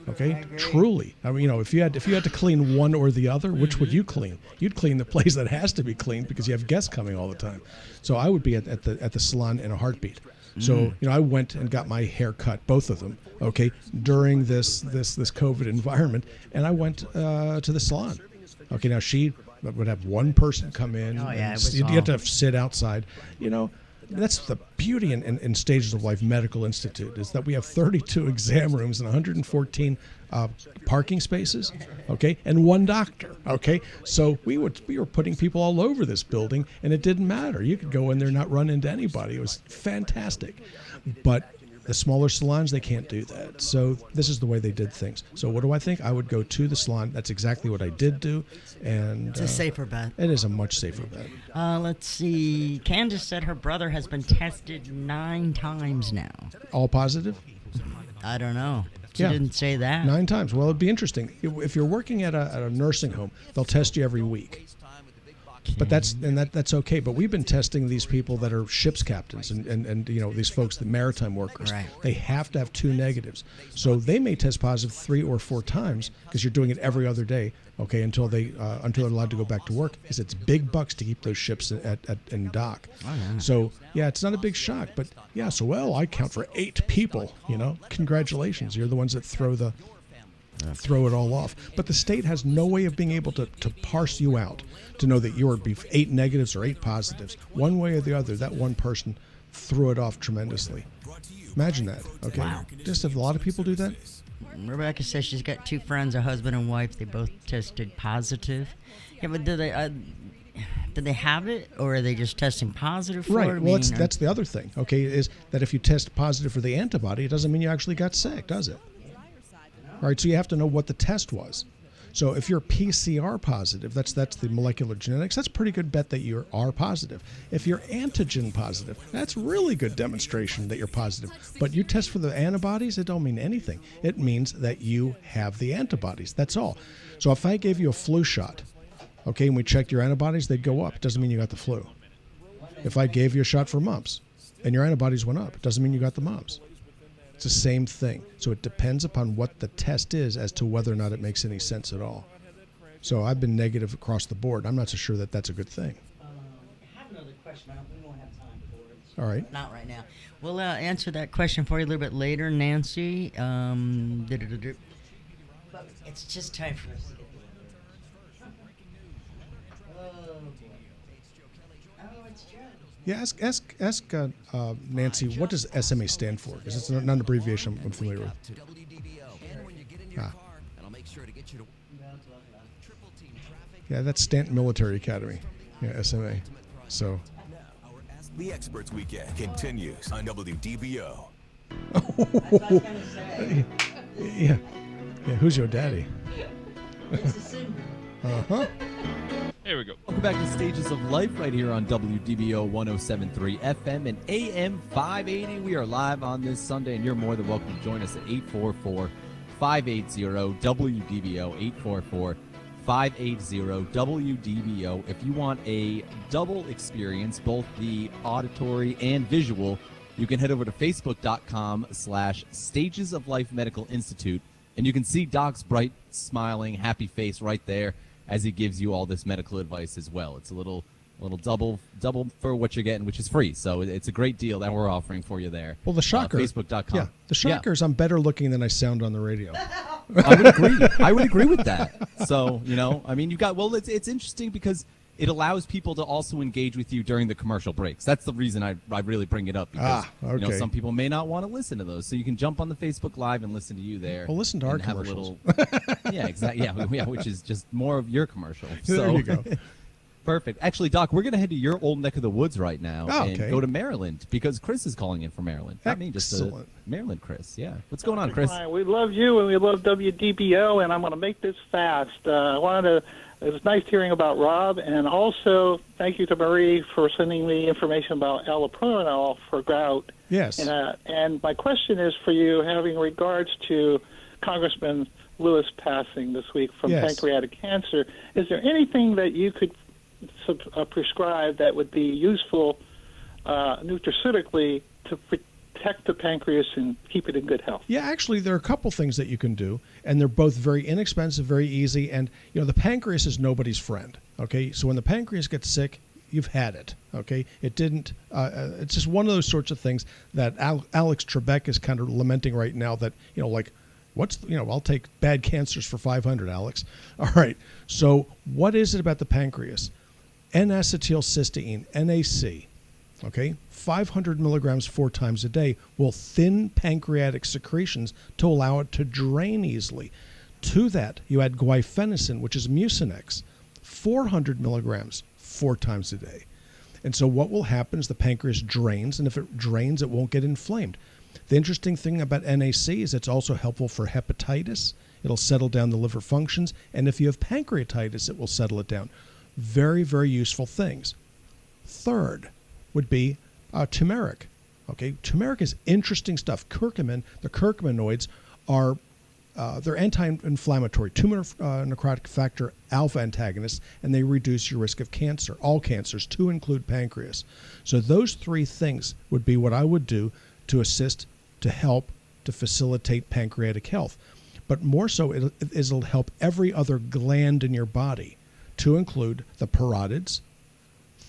Okay, truly. I mean, if you had to clean one or the other, which would you clean? You'd clean the place that has to be cleaned because you have guests coming all the time. So I would be at the salon in a heartbeat. So I went and got my hair cut, both of them. Okay, during this COVID environment, and I went to the salon. Okay, now she would have one person come in. Oh yeah, you have to sit outside. That's the beauty in Stages of Life Medical Institute, is that we have 32 exam rooms and 114 parking spaces, okay, and one doctor, okay. So we were putting people all over this building, and it didn't matter. You could go in there and not run into anybody. It was fantastic. But the smaller salons, they can't do that. So this is the way they did things. So what do I think? I would go to the salon. That's exactly what I did do. And it's a safer bet. It is a much safer bet. Let's see. Candace said her brother has been tested 9 times now. All positive? I don't know. She didn't say that. 9 times. Well, it'd be interesting. If you're working at a nursing home, they'll test you every week. But that's okay. But we've been testing these people that are ship's captains and these folks, the maritime workers. Right. They have to have 2 negatives. So they may test positive 3 or 4 times because you're doing it every other day. Okay, until they're allowed to go back to work, because it's big bucks to keep those ships in dock. Oh, yeah. So it's not a big shock. But so I count for 8 people. Congratulations, you're the ones that throw it all off. But the state has no way of being able to parse you out to know that you are 8 negatives or 8 positives. One way or the other, that one person threw it off tremendously. Imagine that. Okay, wow. Just if a lot of people do that. Rebecca says she's got 2 friends, a husband and wife. They both tested positive. Yeah, but did they have it, or are they just testing positive for it? Right. Well, that's the other thing. Okay, is that if you test positive for the antibody, it doesn't mean you actually got sick, does it? All right, so you have to know what the test was. So if you're PCR positive, that's the molecular genetics, that's a pretty good bet that you are positive. If you're antigen positive, that's really good demonstration that you're positive. But you test for the antibodies, it don't mean anything. It means that you have the antibodies. That's all. So if I gave you a flu shot, okay, and we checked your antibodies, they'd go up. It doesn't mean you got the flu. If I gave you a shot for mumps and your antibodies went up, it doesn't mean you got the mumps. It's the same thing. So it depends upon what the test is as to whether or not it makes any sense at all. So I've been negative across the board. I'm not so sure that that's a good thing. I have another question. We won't have time for it. All right. Not right now. We'll answer that question for you a little bit later, Nancy. But it's just time for us to get oh, boy. Oh, it's Joe. Yeah, ask Nancy, what does SMA stand for? Because it's not an abbreviation I'm familiar with. Yeah, that's Stanton Military Academy. Yeah, SMA. So. Ask the Experts Weekend continues on WDBO. That's what I was going to say. Yeah. Yeah, who's your daddy? It's a singer. Uh-huh. There we go. Welcome back to Stages of Life right here on WDBO 107.3 FM and AM 580. We are live on this Sunday, and you're more than welcome to join us at 844-580-WDBO, 844-580-WDBO. If you want a double experience, both the auditory and visual, you can head over to facebook.com/Stages of Life Medical Institute, and you can see Doc's bright, smiling, happy face right there as he gives you all this medical advice as well. It's a little double for what you're getting, which is free. So it's a great deal that we're offering for you there. Well, the shocker. Facebook.com. Yeah, the shocker is I'm better looking than I sound on the radio. I would agree. I would agree with that. So, I mean, it's interesting because it allows people to also engage with you during the commercial breaks. That's the reason I really bring it up, because okay. Some people may not want to listen to those. So you can jump on the Facebook Live and listen to you there. Well, listen to our commercials. Yeah, exactly. Yeah, which is just more of your commercial. So, there you go. Perfect. Actually, Doc, we're going to head to your old neck of the woods right now and okay. go to Maryland, because Chris is calling in from Maryland. Not me, just Maryland Chris. Yeah. What's going on, Chris? We love you and we love WDBO, and I'm going to make this fast. It was nice hearing about Rob, and also thank you to Marie for sending me information about allopurinol for gout. Yes. And my question is for you, having regards to Congressman Lewis passing this week from pancreatic cancer. Is there anything that you could prescribe that would be useful nutraceutically to protect the pancreas and keep it in good health? Yeah, actually, there are a couple things that you can do, and they're both very inexpensive, very easy. And, the pancreas is nobody's friend, okay? So when the pancreas gets sick, you've had it, okay? It didn't, it's just one of those sorts of things that Alex Trebek is kind of lamenting right now that, I'll take bad cancers for $500, Alex. All right, so what is it about the pancreas? N-acetylcysteine, NAC, okay, 500 milligrams 4 times a day will thin pancreatic secretions to allow it to drain easily. To that, you add guaifenesin, which is Mucinex, 400 milligrams 4 times a day. And so what will happen is the pancreas drains, and if it drains, it won't get inflamed. The interesting thing about NAC is it's also helpful for hepatitis. It'll settle down the liver functions, and if you have pancreatitis, it will settle it down. Very, very useful things. Third would be turmeric. Okay, turmeric is interesting stuff. Curcumin, the curcuminoids are they're anti-inflammatory, tumor necrotic factor alpha antagonists, and they reduce your risk of cancer, all cancers, to include pancreas. So those 3 things would be what I would do to assist, to help, to facilitate pancreatic health. But more so, it'll help every other gland in your body, to include the parotids,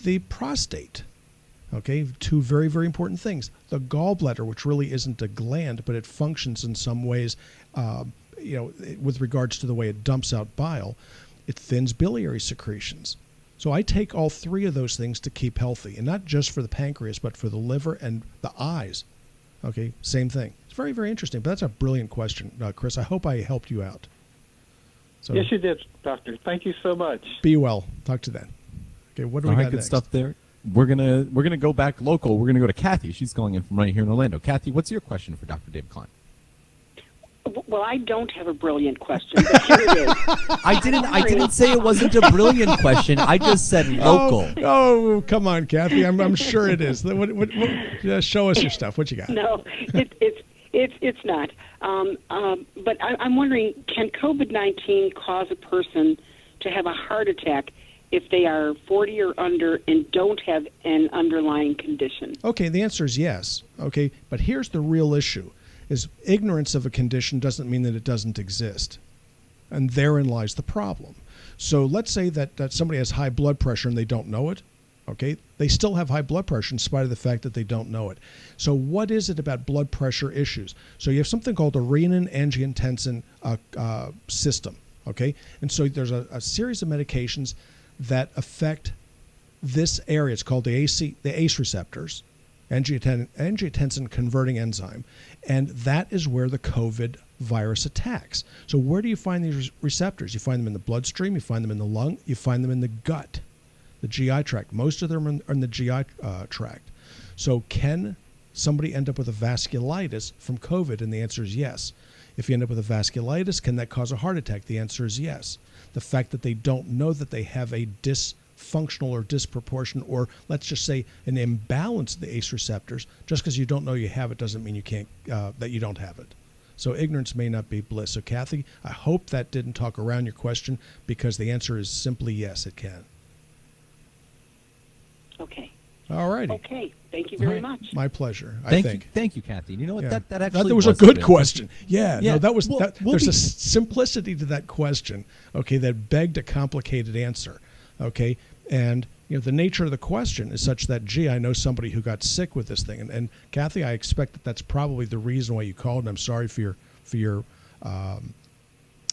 the prostate. Okay, 2 very, very important things. The gallbladder, which really isn't a gland, but it functions in some ways, with regards to the way it dumps out bile. It thins biliary secretions. So I take all 3 of those things to keep healthy, and not just for the pancreas, but for the liver and the eyes. Okay, same thing. It's very, very interesting, but that's a brilliant question, Chris. I hope I helped you out. So, yes, you did, Doctor. Thank you so much. Be well. Talk to you then. Okay, what do we got good next? Stuff there. We're gonna go back local. We're gonna go to Kathy. She's calling in from right here in Orlando. Kathy, what's your question for Dr. David Klein? Well, I don't have a brilliant question, but here it is. I didn't say it wasn't a brilliant question. I just said local. Oh, come on, Kathy. I'm sure it is. Show us your stuff. What you got? No, it's not. But I'm wondering, can COVID-19 cause a person to have a heart attack if they are 40 or under and don't have an underlying condition? Okay, the answer is yes. Okay, but here's the real issue. Is ignorance of a condition doesn't mean that it doesn't exist. And therein lies the problem. So let's say that somebody has high blood pressure and they don't know it. Okay, they still have high blood pressure in spite of the fact that they don't know it. So what is it about blood pressure issues? So you have something called the renin-angiotensin system. Okay, and so there's a series of medications that affect this area. It's called the ACE receptors, angiotensin converting enzyme, and that is where the COVID virus attacks. So where do you find these receptors? You find them in the bloodstream, you find them in the lung, you find them in the gut, the GI tract. Most of them are in the GI tract. So can somebody end up with a vasculitis from COVID? And the answer is yes. If you end up with a vasculitis, can that cause a heart attack? The answer is yes. The fact that they don't know that they have a dysfunctional or disproportionate, or let's just say an imbalance of the ACE receptors, just because you don't know you have it doesn't mean you can't that you don't have it. So ignorance may not be bliss. So Kathy, I hope that didn't talk around your question, because the answer is simply yes, it can. Okay. All righty. Okay. Thank you very much. My pleasure. Thank you, Kathy. You know what? Yeah. That actually that was a good question. Yeah. No, that was. There's a simplicity to that question. Okay, that begged a complicated answer. Okay, and the nature of the question is such that, gee, I know somebody who got sick with this thing, and Kathy, I expect that that's probably the reason why you called. And I'm sorry for your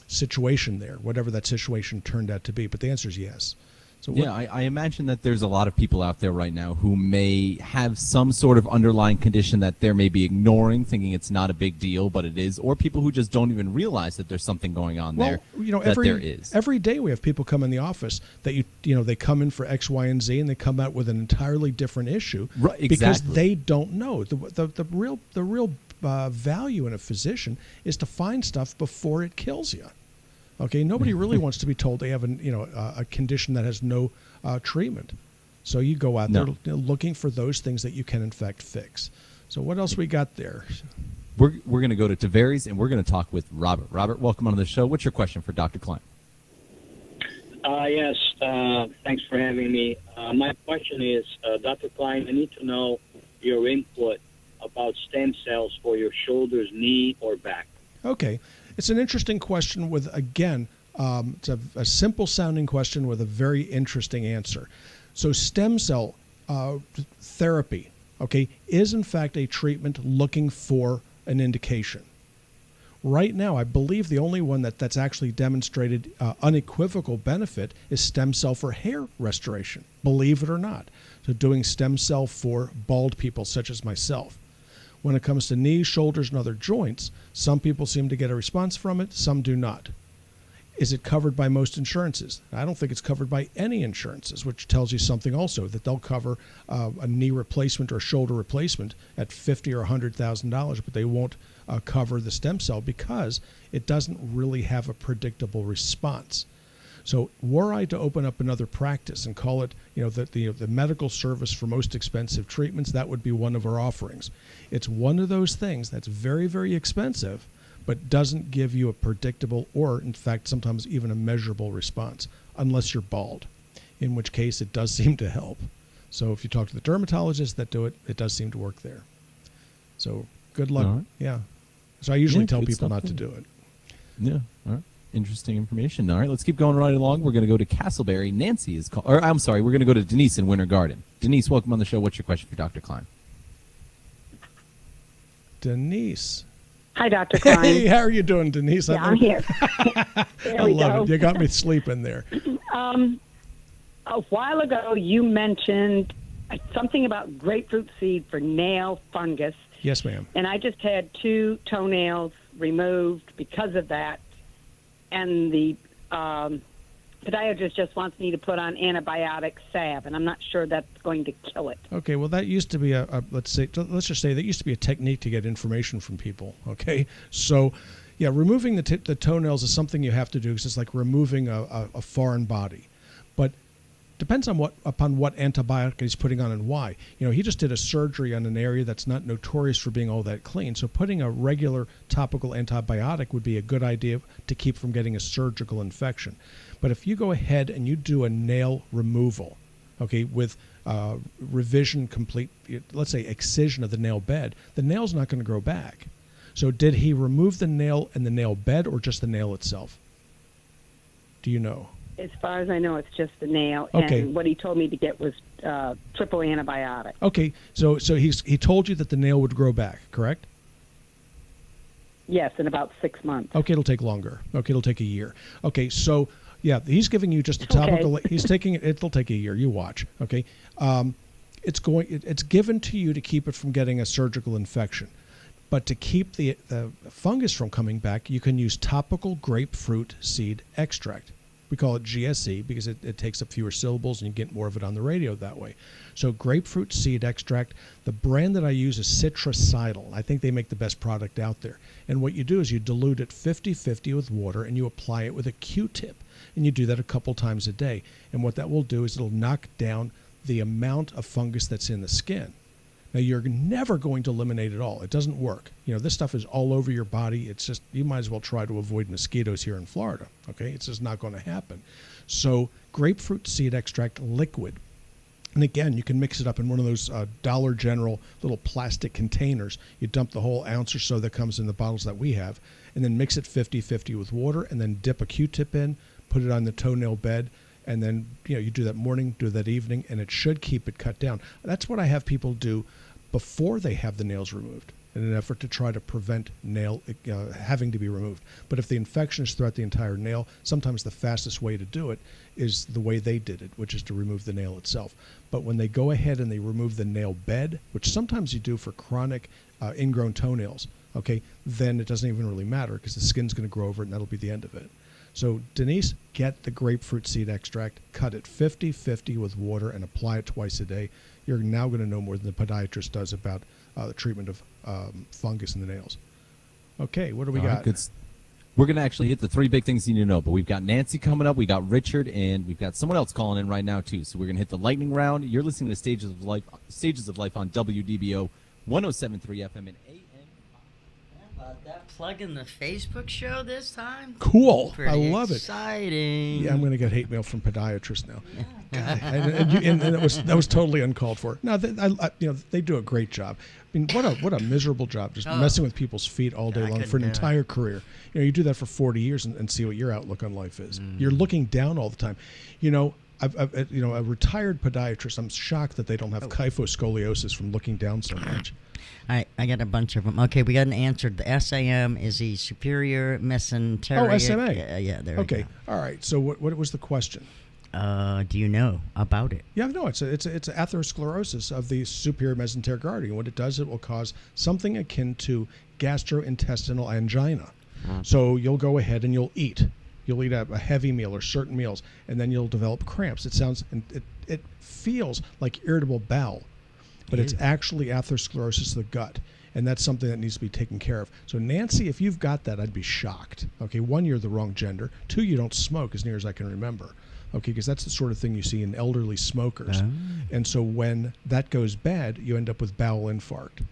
situation there, whatever that situation turned out to be. But the answer is yes. So I imagine that there's a lot of people out there right now who may have some sort of underlying condition that they're maybe ignoring, thinking it's not a big deal, but it is, or people who just don't even realize that there's something going on there. There is. Every day we have people come in the office that they come in for X, Y, and Z, and they come out with an entirely different issue, right, exactly, because they don't know. The real value in a physician is to find stuff before it kills you. Okay, nobody really wants to be told they have a condition that has no treatment. So you go out there looking for those things that you can in fact fix. So what else we got there? We're going to go to Tavares, and we're going to talk with Robert. Robert, welcome on the show. What's your question for Dr. Klein? Yes, thanks for having me. My question is, Dr. Klein, I need to know your input about stem cells for your shoulders, knee, or back. Okay. It's an interesting question with, again, it's a simple-sounding question with a very interesting answer. So stem cell therapy, okay, is in fact a treatment looking for an indication. Right now, I believe the only one that's actually demonstrated unequivocal benefit is stem cell for hair restoration, believe it or not. So doing stem cell for bald people such as myself. When it comes to knees, shoulders, and other joints, some people seem to get a response from it, some do not. Is it covered by most insurances? I don't think it's covered by any insurances, which tells you something also, that they'll cover a knee replacement or shoulder replacement at $50,000 or $100,000, but they won't cover the stem cell because it doesn't really have a predictable response. So were I to open up another practice and call it, the medical service for most expensive treatments, that would be one of our offerings. It's one of those things that's very, very expensive, but doesn't give you a predictable or, in fact, sometimes even a measurable response, unless you're bald, in which case it does seem to help. So if you talk to the dermatologists that do it, it does seem to work there. So good luck. Right. Yeah. So I usually tell people not to do it. Yeah. All right. Interesting information. All right, let's keep going right along. We're going to go to Castleberry. Nancy is called, or I'm sorry, we're going to go to Denise in Winter Garden. Denise, welcome on the show. What's your question for Dr. Klein? Denise. Hi, Dr. Klein. Hey, how are you doing, Denise? Yeah, I'm here. I love it. You got me sleeping there. A while ago, you mentioned something about grapefruit seed for nail fungus. Yes, ma'am. And I just had 2 toenails removed because of that. And the podiatrist just wants me to put on antibiotic salve, and I'm not sure that's going to kill it. Okay, well, that used to be let's just say that used to be a technique to get information from people, okay? So Yeah, removing the toenails is something you have to do because it's like removing a foreign body. But depends on upon what antibiotic he's putting on and why. He just did a surgery on an area that's not notorious for being all that clean. So putting a regular topical antibiotic would be a good idea to keep from getting a surgical infection. But if you go ahead and you do a nail removal, okay, with revision complete, let's say excision of the nail bed, the nail's not going to grow back. So did he remove the nail and the nail bed or just the nail itself? Do you know? As far as I know, it's just the nail. Okay. And what he told me to get was triple antibiotic. Okay, so he told you that the nail would grow back, correct? Yes, in about 6 months. Okay, it'll take longer. Okay, it'll take a year. Okay, so yeah, he's giving you just a topical. Okay. He's taking it. It'll take a year. You watch. Okay, it's given to you to keep it from getting a surgical infection, but to keep the fungus from coming back, you can use topical grapefruit seed extract. We call it GSE because it takes up fewer syllables and you get more of it on the radio that way. So grapefruit seed extract, the brand that I use is Citricidal. I think they make the best product out there. And what you do is you dilute it 50-50 with water and you apply it with a Q-tip. And you do that a couple times a day. And what that will do is it'll knock down the amount of fungus that's in the skin. Now, you're never going to eliminate it all. It doesn't work. This stuff is all over your body. It's just, you might as well try to avoid mosquitoes here in Florida. Okay? It's just not going to happen. So grapefruit seed extract liquid. And again, you can mix it up in one of those Dollar General little plastic containers. You dump the whole ounce or so that comes in the bottles that we have, and then mix it 50-50 with water, and then dip a Q-tip in, put it on the toenail bed, and then you do that morning, do that evening, and it should keep it cut down. That's what I have people do before they have the nails removed in an effort to try to prevent nail having to be removed. But if the infection is throughout the entire nail, sometimes the fastest way to do it is the way they did it, which is to remove the nail itself. But when they go ahead and they remove the nail bed, which sometimes you do for chronic ingrown toenails, okay, then it doesn't even really matter because the skin's going to grow over it and that'll be the end of it. So Denise, get the grapefruit seed extract, cut it 50-50 with water, and apply it twice a day. You're now going to know more than the podiatrist does about the treatment of fungus in the nails. Okay, what do we got? We're going to actually hit the three big things you need to know, but we've got Nancy coming up, we got Richard, and we've got someone else calling in right now, too. So we're going to hit the lightning round. You're listening to Stages of Life on WDBO 107.3 FM and AM. About that, plugging the Facebook show this time. Cool. Pretty I love exciting. Yeah, I'm going to get hate mail from podiatrists now. and that was totally uncalled for. No, they do a great job. I mean, what a miserable job, just messing with people's feet all day long for an entire career. You do that for 40 years and see what your outlook on life is. You're looking down all the time. A retired podiatrist, I'm shocked that they don't have kyphoscoliosis from looking down so much. All right, I got a bunch of them. Okay, we got an answer. The SAM is the superior mesenteric. Oh, SMA. Yeah, there okay. we go. All right. So what was the question? Do you know about it? Yeah, no, it's atherosclerosis of the superior mesenteric artery. And what it does, it will cause something akin to gastrointestinal angina. So you'll go ahead and you'll eat. You'll eat a heavy meal or certain meals, and then you'll develop cramps. It feels like irritable bowel, but it's actually atherosclerosis of the gut, and that's something that needs to be taken care of. So Nancy, if you've got that, I'd be shocked. Okay, 1, you're the wrong gender. 2, you don't smoke as near as I can remember. Okay, because that's the sort of thing you see in elderly smokers. And so when that goes bad, you end up with bowel infarct.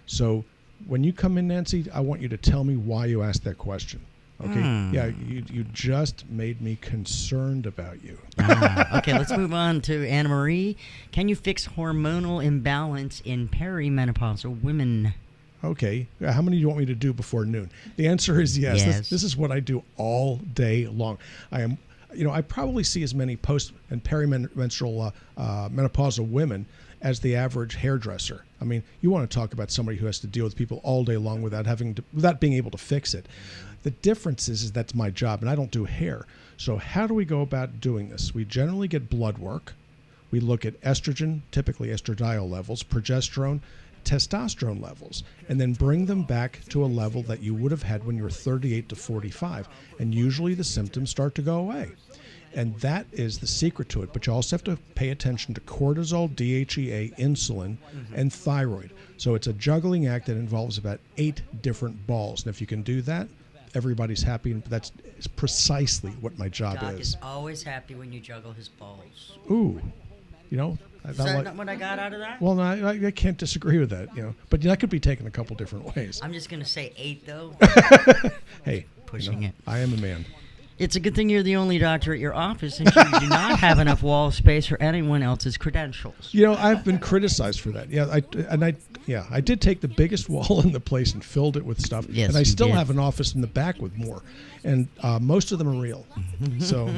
So when you come in, Nancy, I want you to tell me why you asked that question. Okay. Yeah, you just made me concerned about you. Okay, let's move on to Anna Marie. Can you fix hormonal imbalance in perimenopausal women? Okay. How many do you want me to do before noon? The answer is yes. This is what I do all day long. I probably see as many post and perimenstrual menopausal women as the average hairdresser. I mean, you want to talk about somebody who has to deal with people all day long without being able to fix it. The difference is that's my job, and I don't do hair. So how do we go about doing this? We generally get blood work. We look at estrogen, typically estradiol levels, progesterone, testosterone levels, and then bring them back to a level that you would have had when you were 38 to 45. And usually the symptoms start to go away. And that is the secret to it. But you also have to pay attention to cortisol, DHEA, insulin, and thyroid. So it's a juggling act that involves about 8 different balls. And if you can do that, everybody's happy, and that's precisely what my job Doc is. is always happy when you juggle his balls. Ooh, Is that not what I got out of that? Well, no, I can't disagree with that, but that could be taken a couple different ways. I'm just going to say 8, though. Hey, pushing it. I am a man. It's a good thing you're the only doctor at your office, and you do not have enough wall space for anyone else's credentials. I've been criticized for that. I did take the biggest wall in the place and filled it with stuff. Yes, and I you still did. have an office in the back with more, and most of them are real. So.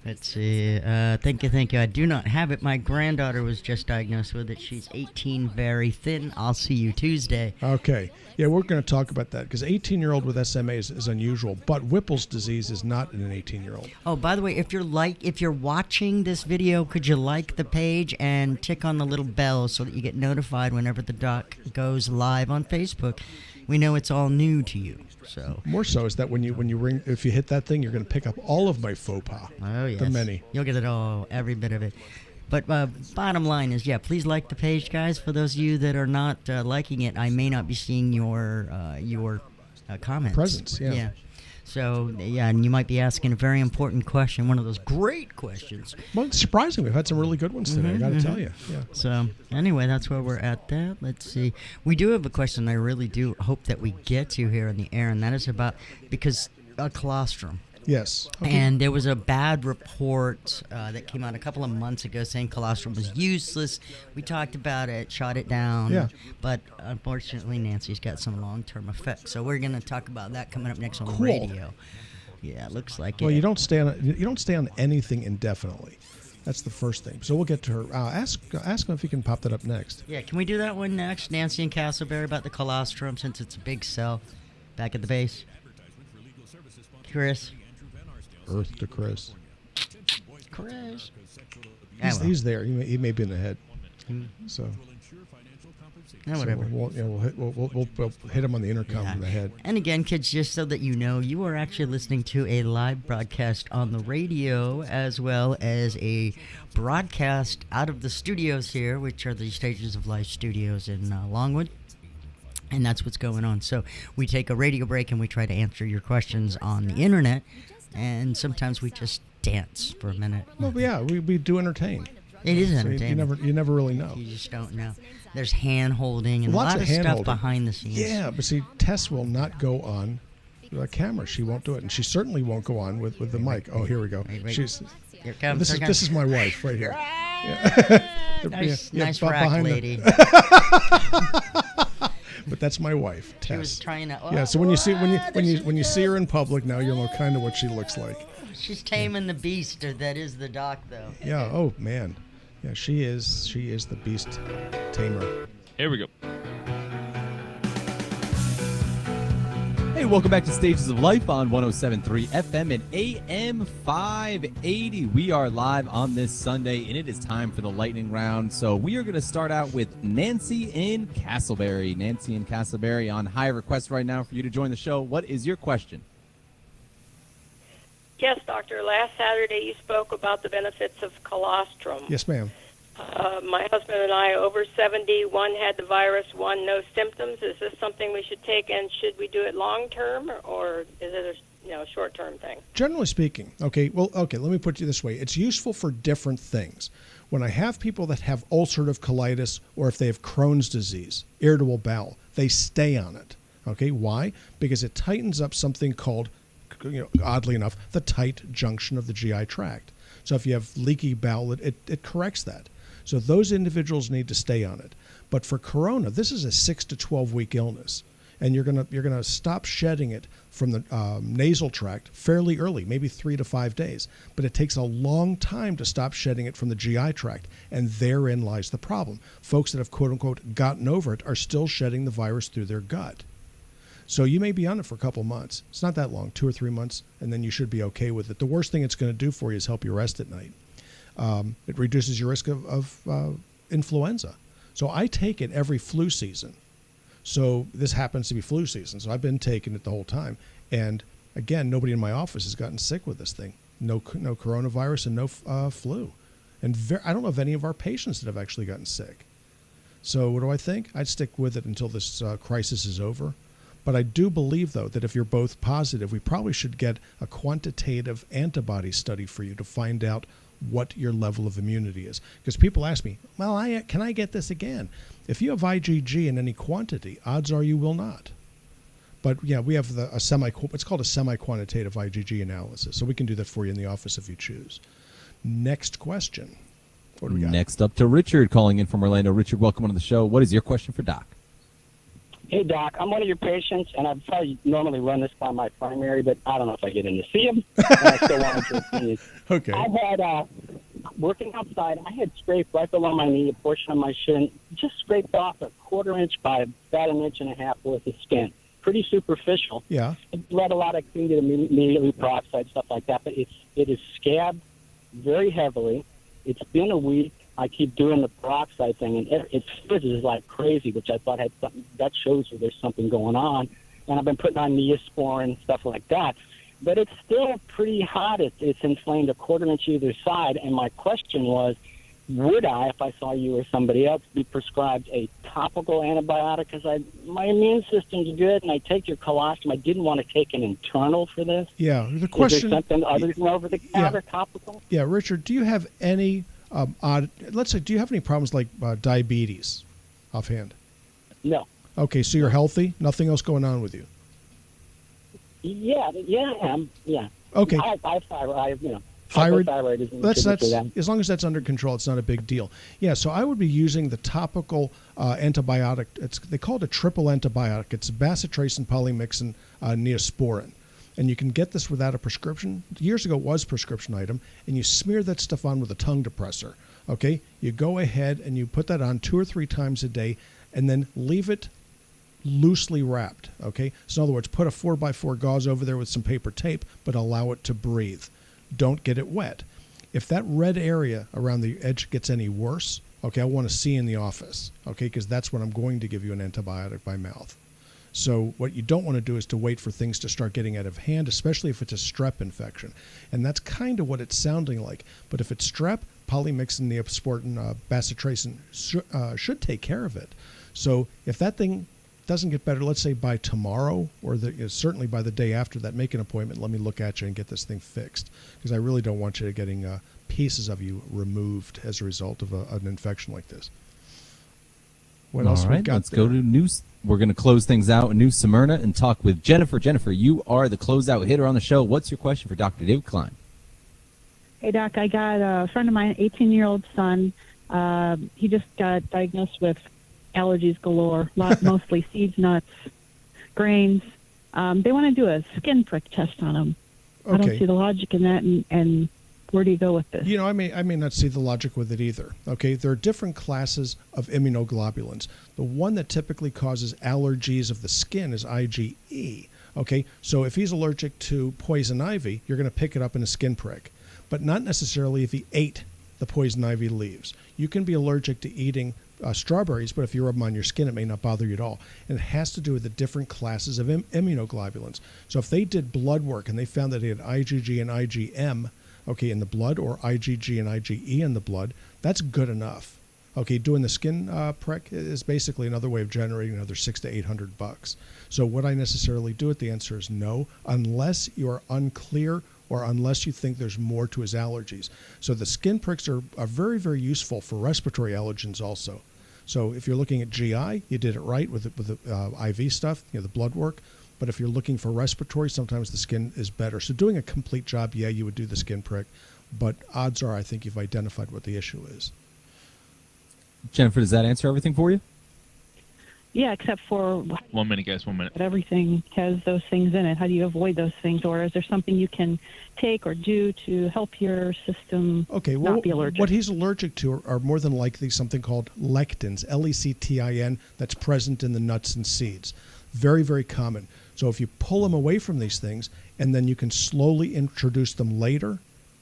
Let's see. Thank you. I do not have it. My granddaughter was just diagnosed with it. She's 18, very thin. I'll see you Tuesday. Okay. Yeah, we're going to talk about that because 18-year-old with SMA is unusual, but Whipple's disease is not in an 18-year-old. Oh, by the way, if you're watching this video, could you like the page and tick on the little bell so that you get notified whenever the doc goes live on Facebook? We know it's all new to you. So more so is that when you ring, if you hit that thing, you're going to pick up all of my faux pas. Oh yes, the many. You'll get it all, every bit of it. But bottom line is, please like the page, guys. For those of you that are not liking it, I may not be seeing your comments. Presence, yeah. So, and you might be asking a very important question, one of those great questions. Well, it's surprising. We've had some really good ones today, I got to tell you. Yeah. So, anyway, that's where we're at that. Let's see. We do have a question I really do hope that we get to here on the air, and that is about, because colostrum. Yes. Okay. And there was a bad report that came out a couple of months ago saying colostrum was useless. We talked about it, shot it down. Yeah. But unfortunately, Nancy's got some long-term effects. So we're going to talk about that coming up next on the Cool. radio. Yeah, it looks like it. Well, you don't stay on anything indefinitely. That's the first thing. So we'll get to her. Ask him if he can pop that up next. Yeah, can we do that one next? Nancy and Castleberry about the colostrum, since it's a big cell back at the base. Chris. Earth to Chris. Chris. He's there. He may be in the head. So. No, whatever. We'll hit him on the intercom in the head. And again, kids, just so that you know, you are actually listening to a live broadcast on the radio as well as a broadcast out of the studios here, which are the Stages of Life studios in Longwood. And that's what's going on. So we take a radio break and we try to answer your questions on the internet. And sometimes we just dance for a minute. Well, yeah, we do entertain. It is So entertaining. you never really know. You just don't know. There's hand holding and Lots a lot of of hand stuff holding. behind the scenes. Yeah, but see, Tess will not go on the camera. She won't do it, and she certainly won't go on with the mic. Oh, here we go. Wait. She's Here it comes. this is my wife right here. Yeah. Nice rack, behind lady. But that's my wife, Tess. She was trying to. Yeah. So when you see her in public now, you'll know kind of what she looks like. She's taming the beast, or that is the doc, though. Yeah. Oh man. Yeah. She is the beast tamer. Here we go. Hey, welcome back to Stages of Life on 107.3 FM and AM 580. We are live on this Sunday, and it is time for the lightning round. So we are going to start out with Nancy in Castleberry. Nancy in Castleberry on high request right now for you to join the show. What is your question? Yes, doctor. Last Saturday you spoke about the benefits of colostrum. Yes, ma'am. My husband and I, over 70, one had the virus, one no symptoms. Is this something we should take, and should we do it long term, or is it a short term thing? Generally speaking, let me put it this way. It's useful for different things. When I have people that have ulcerative colitis, or if they have Crohn's disease, irritable bowel, they stay on it. Okay, why? Because it tightens up something called, oddly enough, the tight junction of the GI tract. So if you have leaky bowel, it corrects that. So those individuals need to stay on it. But for corona, this is a 6 to 12 week illness, and you're gonna stop shedding it from the nasal tract fairly early, maybe 3 to 5 days. But it takes a long time to stop shedding it from the GI tract, and therein lies the problem. Folks that have quote unquote gotten over it are still shedding the virus through their gut. So you may be on it for a couple months. It's not that long, 2 or 3 months, and then you should be okay with it. The worst thing it's going to do for you is help you rest at night. It reduces your risk of influenza. So I take it every flu season. So this happens to be flu season. So I've been taking it the whole time. And again, nobody in my office has gotten sick with this thing. No coronavirus and no flu. And I don't know of any of our patients that have actually gotten sick. So what do I think? I'd stick with it until this crisis is over. But I do believe, though, that if you're both positive, we probably should get a quantitative antibody study for you to find out what your level of immunity is. Because people ask me, well, can I get this again? If you have IgG in any quantity, odds are you will not. But yeah, we have it's called a semi-quantitative IgG analysis. So we can do that for you in the office if you choose. Next question. What do we got? Next up to Richard calling in from Orlando. Richard, welcome on the show. What is your question for Doc? Hey, Doc, I'm one of your patients, and I'd probably normally run this by my primary, but I don't know if I get in to see him, and I still wanted your opinion. Okay. I had, working outside, I had scraped right below my knee, a portion of my shin, just scraped off a 1/4 inch by about 1.5 inches worth of skin. Pretty superficial. Yeah. I bled a lot. I cleaned it immediately, peroxide, stuff like that, but it is scabbed very heavily. It's been a week. I keep doing the peroxide thing, and it fizzes like crazy, which I thought had something. That shows you there's something going on. And I've been putting on Neosporin, stuff like that. But it's still pretty hot. It's inflamed a 1/4 inch either side. And my question was, would I, if I saw you or somebody else, be prescribed a topical antibiotic? Because my immune system's good, and I take your colostrum. I didn't want to take an internal for this. Yeah, the question. Is there something other than over-the-counter topical? Yeah, Richard, do you have any let's say, do you have any problems like diabetes offhand? No. Okay, so you're healthy? Nothing else going on with you? Yeah, I am. Yeah. Okay. I have thyroid, Thyroid? hypothyroidism. That's as long as that's under control, it's not a big deal. Yeah, so I would be using the topical antibiotic. They call it a triple antibiotic. It's bacitracin, polymyxin, neosporin. And you can get this without a prescription. Years ago, it was a prescription item, and you smear that stuff on with a tongue depressor. Okay, you go ahead and you put that on 2 or 3 times a day, and then leave it loosely wrapped. Okay, so in other words, put a 4x4 gauze over there with some paper tape, but allow it to breathe. Don't get it wet. If that red area around the edge gets any worse, okay, I want to see in the office. Okay, because that's when I'm going to give you an antibiotic by mouth. So what you don't want to do is to wait for things to start getting out of hand, especially if it's a strep infection. And that's kind of what it's sounding like. But if it's strep, polymyxin, neosporin, bacitracin should take care of it. So if that thing doesn't get better, let's say by tomorrow or certainly by the day after that, make an appointment. Let me look at you and get this thing fixed, because I really don't want you getting pieces of you removed as a result of an infection like this. What else we got? Let's go to news. We're going to close things out in New Smyrna and talk with Jennifer. Jennifer, you are the closeout hitter on the show. What's your question for Dr. David Klein? Hey, Doc, I got a friend of mine, 18-year-old son. He just got diagnosed with allergies galore, mostly seeds, nuts, grains. They want to do a skin prick test on him. Okay. I don't see the logic in that, and where do you go with this? I may not see the logic with it either. Okay, there are different classes of immunoglobulins. The one that typically causes allergies of the skin is IgE. Okay, so if he's allergic to poison ivy, you're going to pick it up in a skin prick, but not necessarily if he ate the poison ivy leaves. You can be allergic to eating strawberries, but if you rub them on your skin, it may not bother you at all. And it has to do with the different classes of immunoglobulins. So if they did blood work and they found that he had IgG and IgM, okay, in the blood, or IgG and IgE in the blood, that's good enough. Okay, doing the skin prick is basically another way of generating another $600 to $800. So would I necessarily do it? The answer is no, unless you are unclear or unless you think there's more to his allergies. So the skin pricks are very, very useful for respiratory allergens also. So if you're looking at GI, you did it right with the IV stuff, the blood work. But if you're looking for respiratory, sometimes the skin is better. So doing a complete job, yeah, you would do the skin prick. But odds are I think you've identified what the issue is. Jennifer, does that answer everything for you? Yeah, except for 1 minute, guys, 1 minute. Everything has those things in it. How do you avoid those things? Or is there something you can take or do to help your system not be allergic? What he's allergic to are more than likely something called lectins, Lectin, that's present in the nuts and seeds. Very, very common. So if you pull them away from these things, and then you can slowly introduce them later,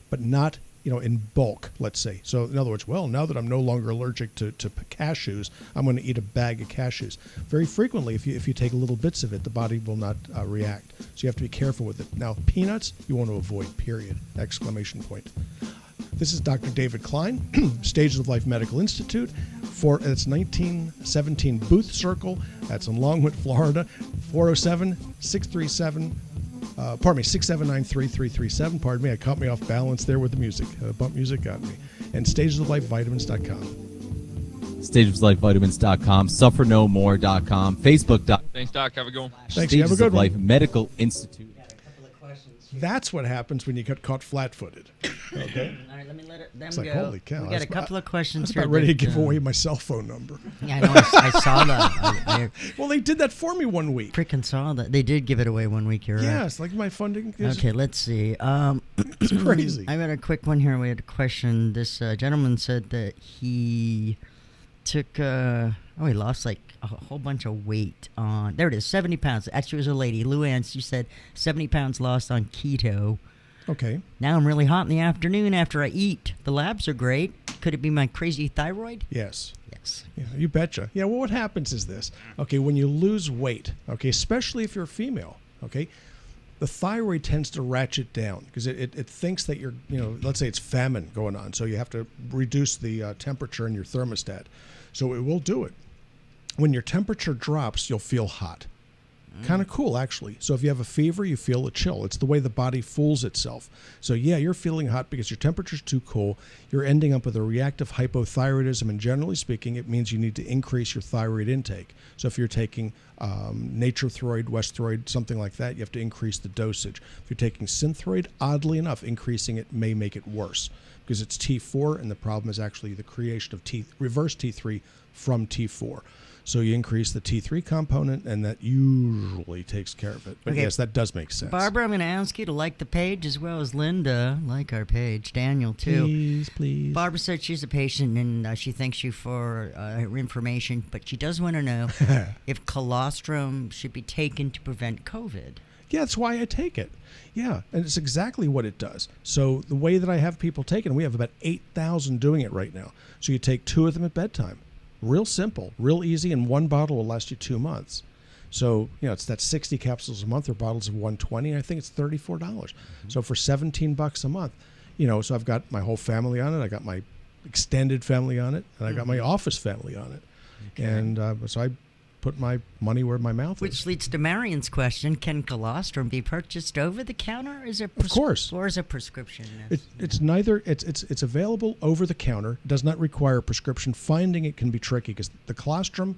but not in bulk, let's say. So in other words, now that I'm no longer allergic to cashews, I'm going to eat a bag of cashews. Very frequently, if you take little bits of it, the body will not react. So you have to be careful with it. Now, peanuts, you want to avoid, period, exclamation point. This is Dr. David Klein, Stages of Life Medical Institute. It's 1917 Booth Circle. That's in Longwood, Florida. 679-3337. Pardon me, I caught me off balance there with the music. Bump music got me. And stagesoflifevitamins.com. stagesoflifevitamins.com, suffernomore.com, facebook.com. Thanks, Doc. Have a good one. Thanks. You have a good one. Life Medical Institute. That's what happens when you get caught flat-footed. Okay. All right, let me let them It's go. like, holy cow. We got a couple of questions. I was here about ready to that, give away my cell phone number. Yeah, I know. I saw that. Well, they did that for me one week. Freaking saw that. They did give it away one week. You're right. Yeah, it's like my funding. Okay, let's see. It's crazy. I got a quick one here. We had a question. This gentleman said that he took, he lost like a whole bunch of weight on, there it is, 70 pounds. Actually, it was a lady, Lou Ann. She said 70 pounds lost on keto. Okay. Now I'm really hot in the afternoon after I eat. The labs are great. Could it be my crazy thyroid? Yes. Yes. Yeah, you betcha. Yeah, well, what happens is this. Okay, when you lose weight, okay, especially if you're a female, okay, the thyroid tends to ratchet down because it thinks that you're, let's say it's famine going on, so you have to reduce the temperature in your thermostat. So it will do it. When your temperature drops, you'll feel hot. Kind of cool, actually. So if you have a fever, you feel a chill. It's the way the body fools itself. So yeah, you're feeling hot because your temperature's too cool. You're ending up with a reactive hypothyroidism, and generally speaking, it means you need to increase your thyroid intake. So if you're taking Nature-Throid, West-Throid, something like that, you have to increase the dosage. If you're taking Synthroid, oddly enough, increasing it may make it worse because it's T4, and the problem is actually the creation of reverse T3 from T4. So you increase the T3 component, and that usually takes care of it. But yes, that does make sense. Barbara, I'm going to ask you to like the page as well as Linda. Like our page. Daniel, too. Please. Barbara said she's a patient, and she thanks you for her information, but she does want to know if colostrum should be taken to prevent COVID. Yeah, that's why I take it. Yeah, and it's exactly what it does. So the way that I have people take it, and we have about 8,000 doing it right now. So you take 2 of them at bedtime. Real simple, real easy, and 1 bottle will last you 2 months. So, it's that 60 capsules a month or bottles of 120. I think it's $34. Mm-hmm. So for $17 a month, so I've got my whole family on it. I got my extended family on it, and I got my office family on it. Okay. And so I put my money where my mouth is. Which leads to Marion's question: can colostrum be purchased over the counter? Of course. Or is a prescription? It's neither. It's available over the counter. It does not require a prescription. Finding it can be tricky because the colostrum,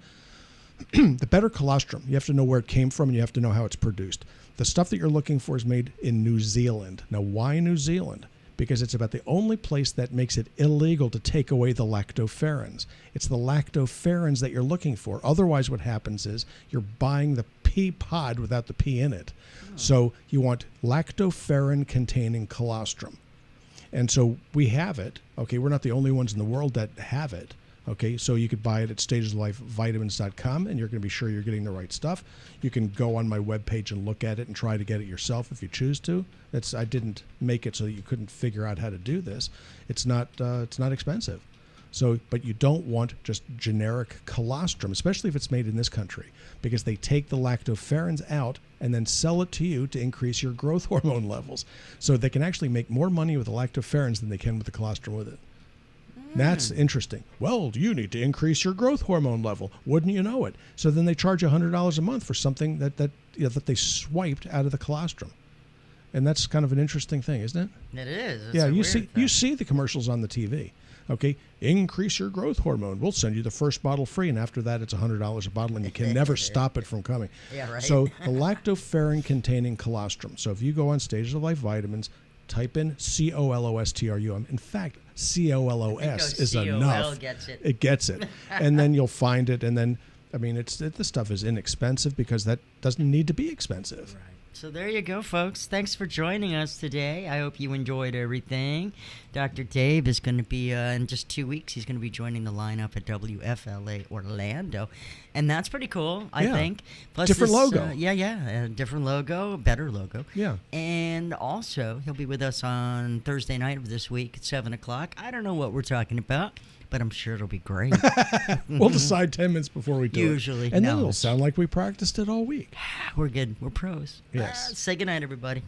the better colostrum, you have to know where it came from and you have to know how it's produced. The stuff that you're looking for is made in New Zealand. Now, why New Zealand? Because it's about the only place that makes it illegal to take away the lactoferrins. It's the lactoferrins that you're looking for. Otherwise, what happens is you're buying the pea pod without the pea in it. Oh. So you want lactoferrin-containing colostrum. And so we have it. Okay, we're not the only ones in the world that have it. Okay, so you could buy it at stagesoflifevitamins.com, and you're going to be sure you're getting the right stuff. You can go on my webpage and look at it and try to get it yourself if you choose to. I didn't make it so that you couldn't figure out how to do this. It's not expensive. So, but you don't want just generic colostrum, especially if it's made in this country, because they take the lactoferrins out and then sell it to you to increase your growth hormone levels. So they can actually make more money with the lactoferrins than they can with the colostrum with it. That's interesting. Well, you need to increase your growth hormone level. Wouldn't you know it? So then they charge $100 a month for something that they swiped out of the colostrum. And that's kind of an interesting thing, isn't it? It is. It's you see the commercials on the TV. Okay, increase your growth hormone. We'll send you the first bottle free, and after that, it's $100 a bottle, and you can never stop it from coming. Yeah, right. So the lactoferrin-containing colostrum. So if you go on Stages of Life Vitamins, type in colostrum. In fact, COLOS is enough. It gets it. And then you'll find it. And then, this stuff is inexpensive because that doesn't need to be expensive. Right. So there you go, folks. Thanks for joining us today. I hope you enjoyed everything. Dr. Dave is going to be, in just 2 weeks, he's going to be joining the lineup at WFLA Orlando. And that's pretty cool, I think. Plus different logo. Different logo, better logo. Yeah. And also, he'll be with us on Thursday night of this week at 7 o'clock. I don't know what we're talking about, but I'm sure it'll be great. We'll decide 10 minutes before we do Usually. it. And then it'll sound like we practiced it all week. We're good. We're pros. Yes. Say goodnight, everybody.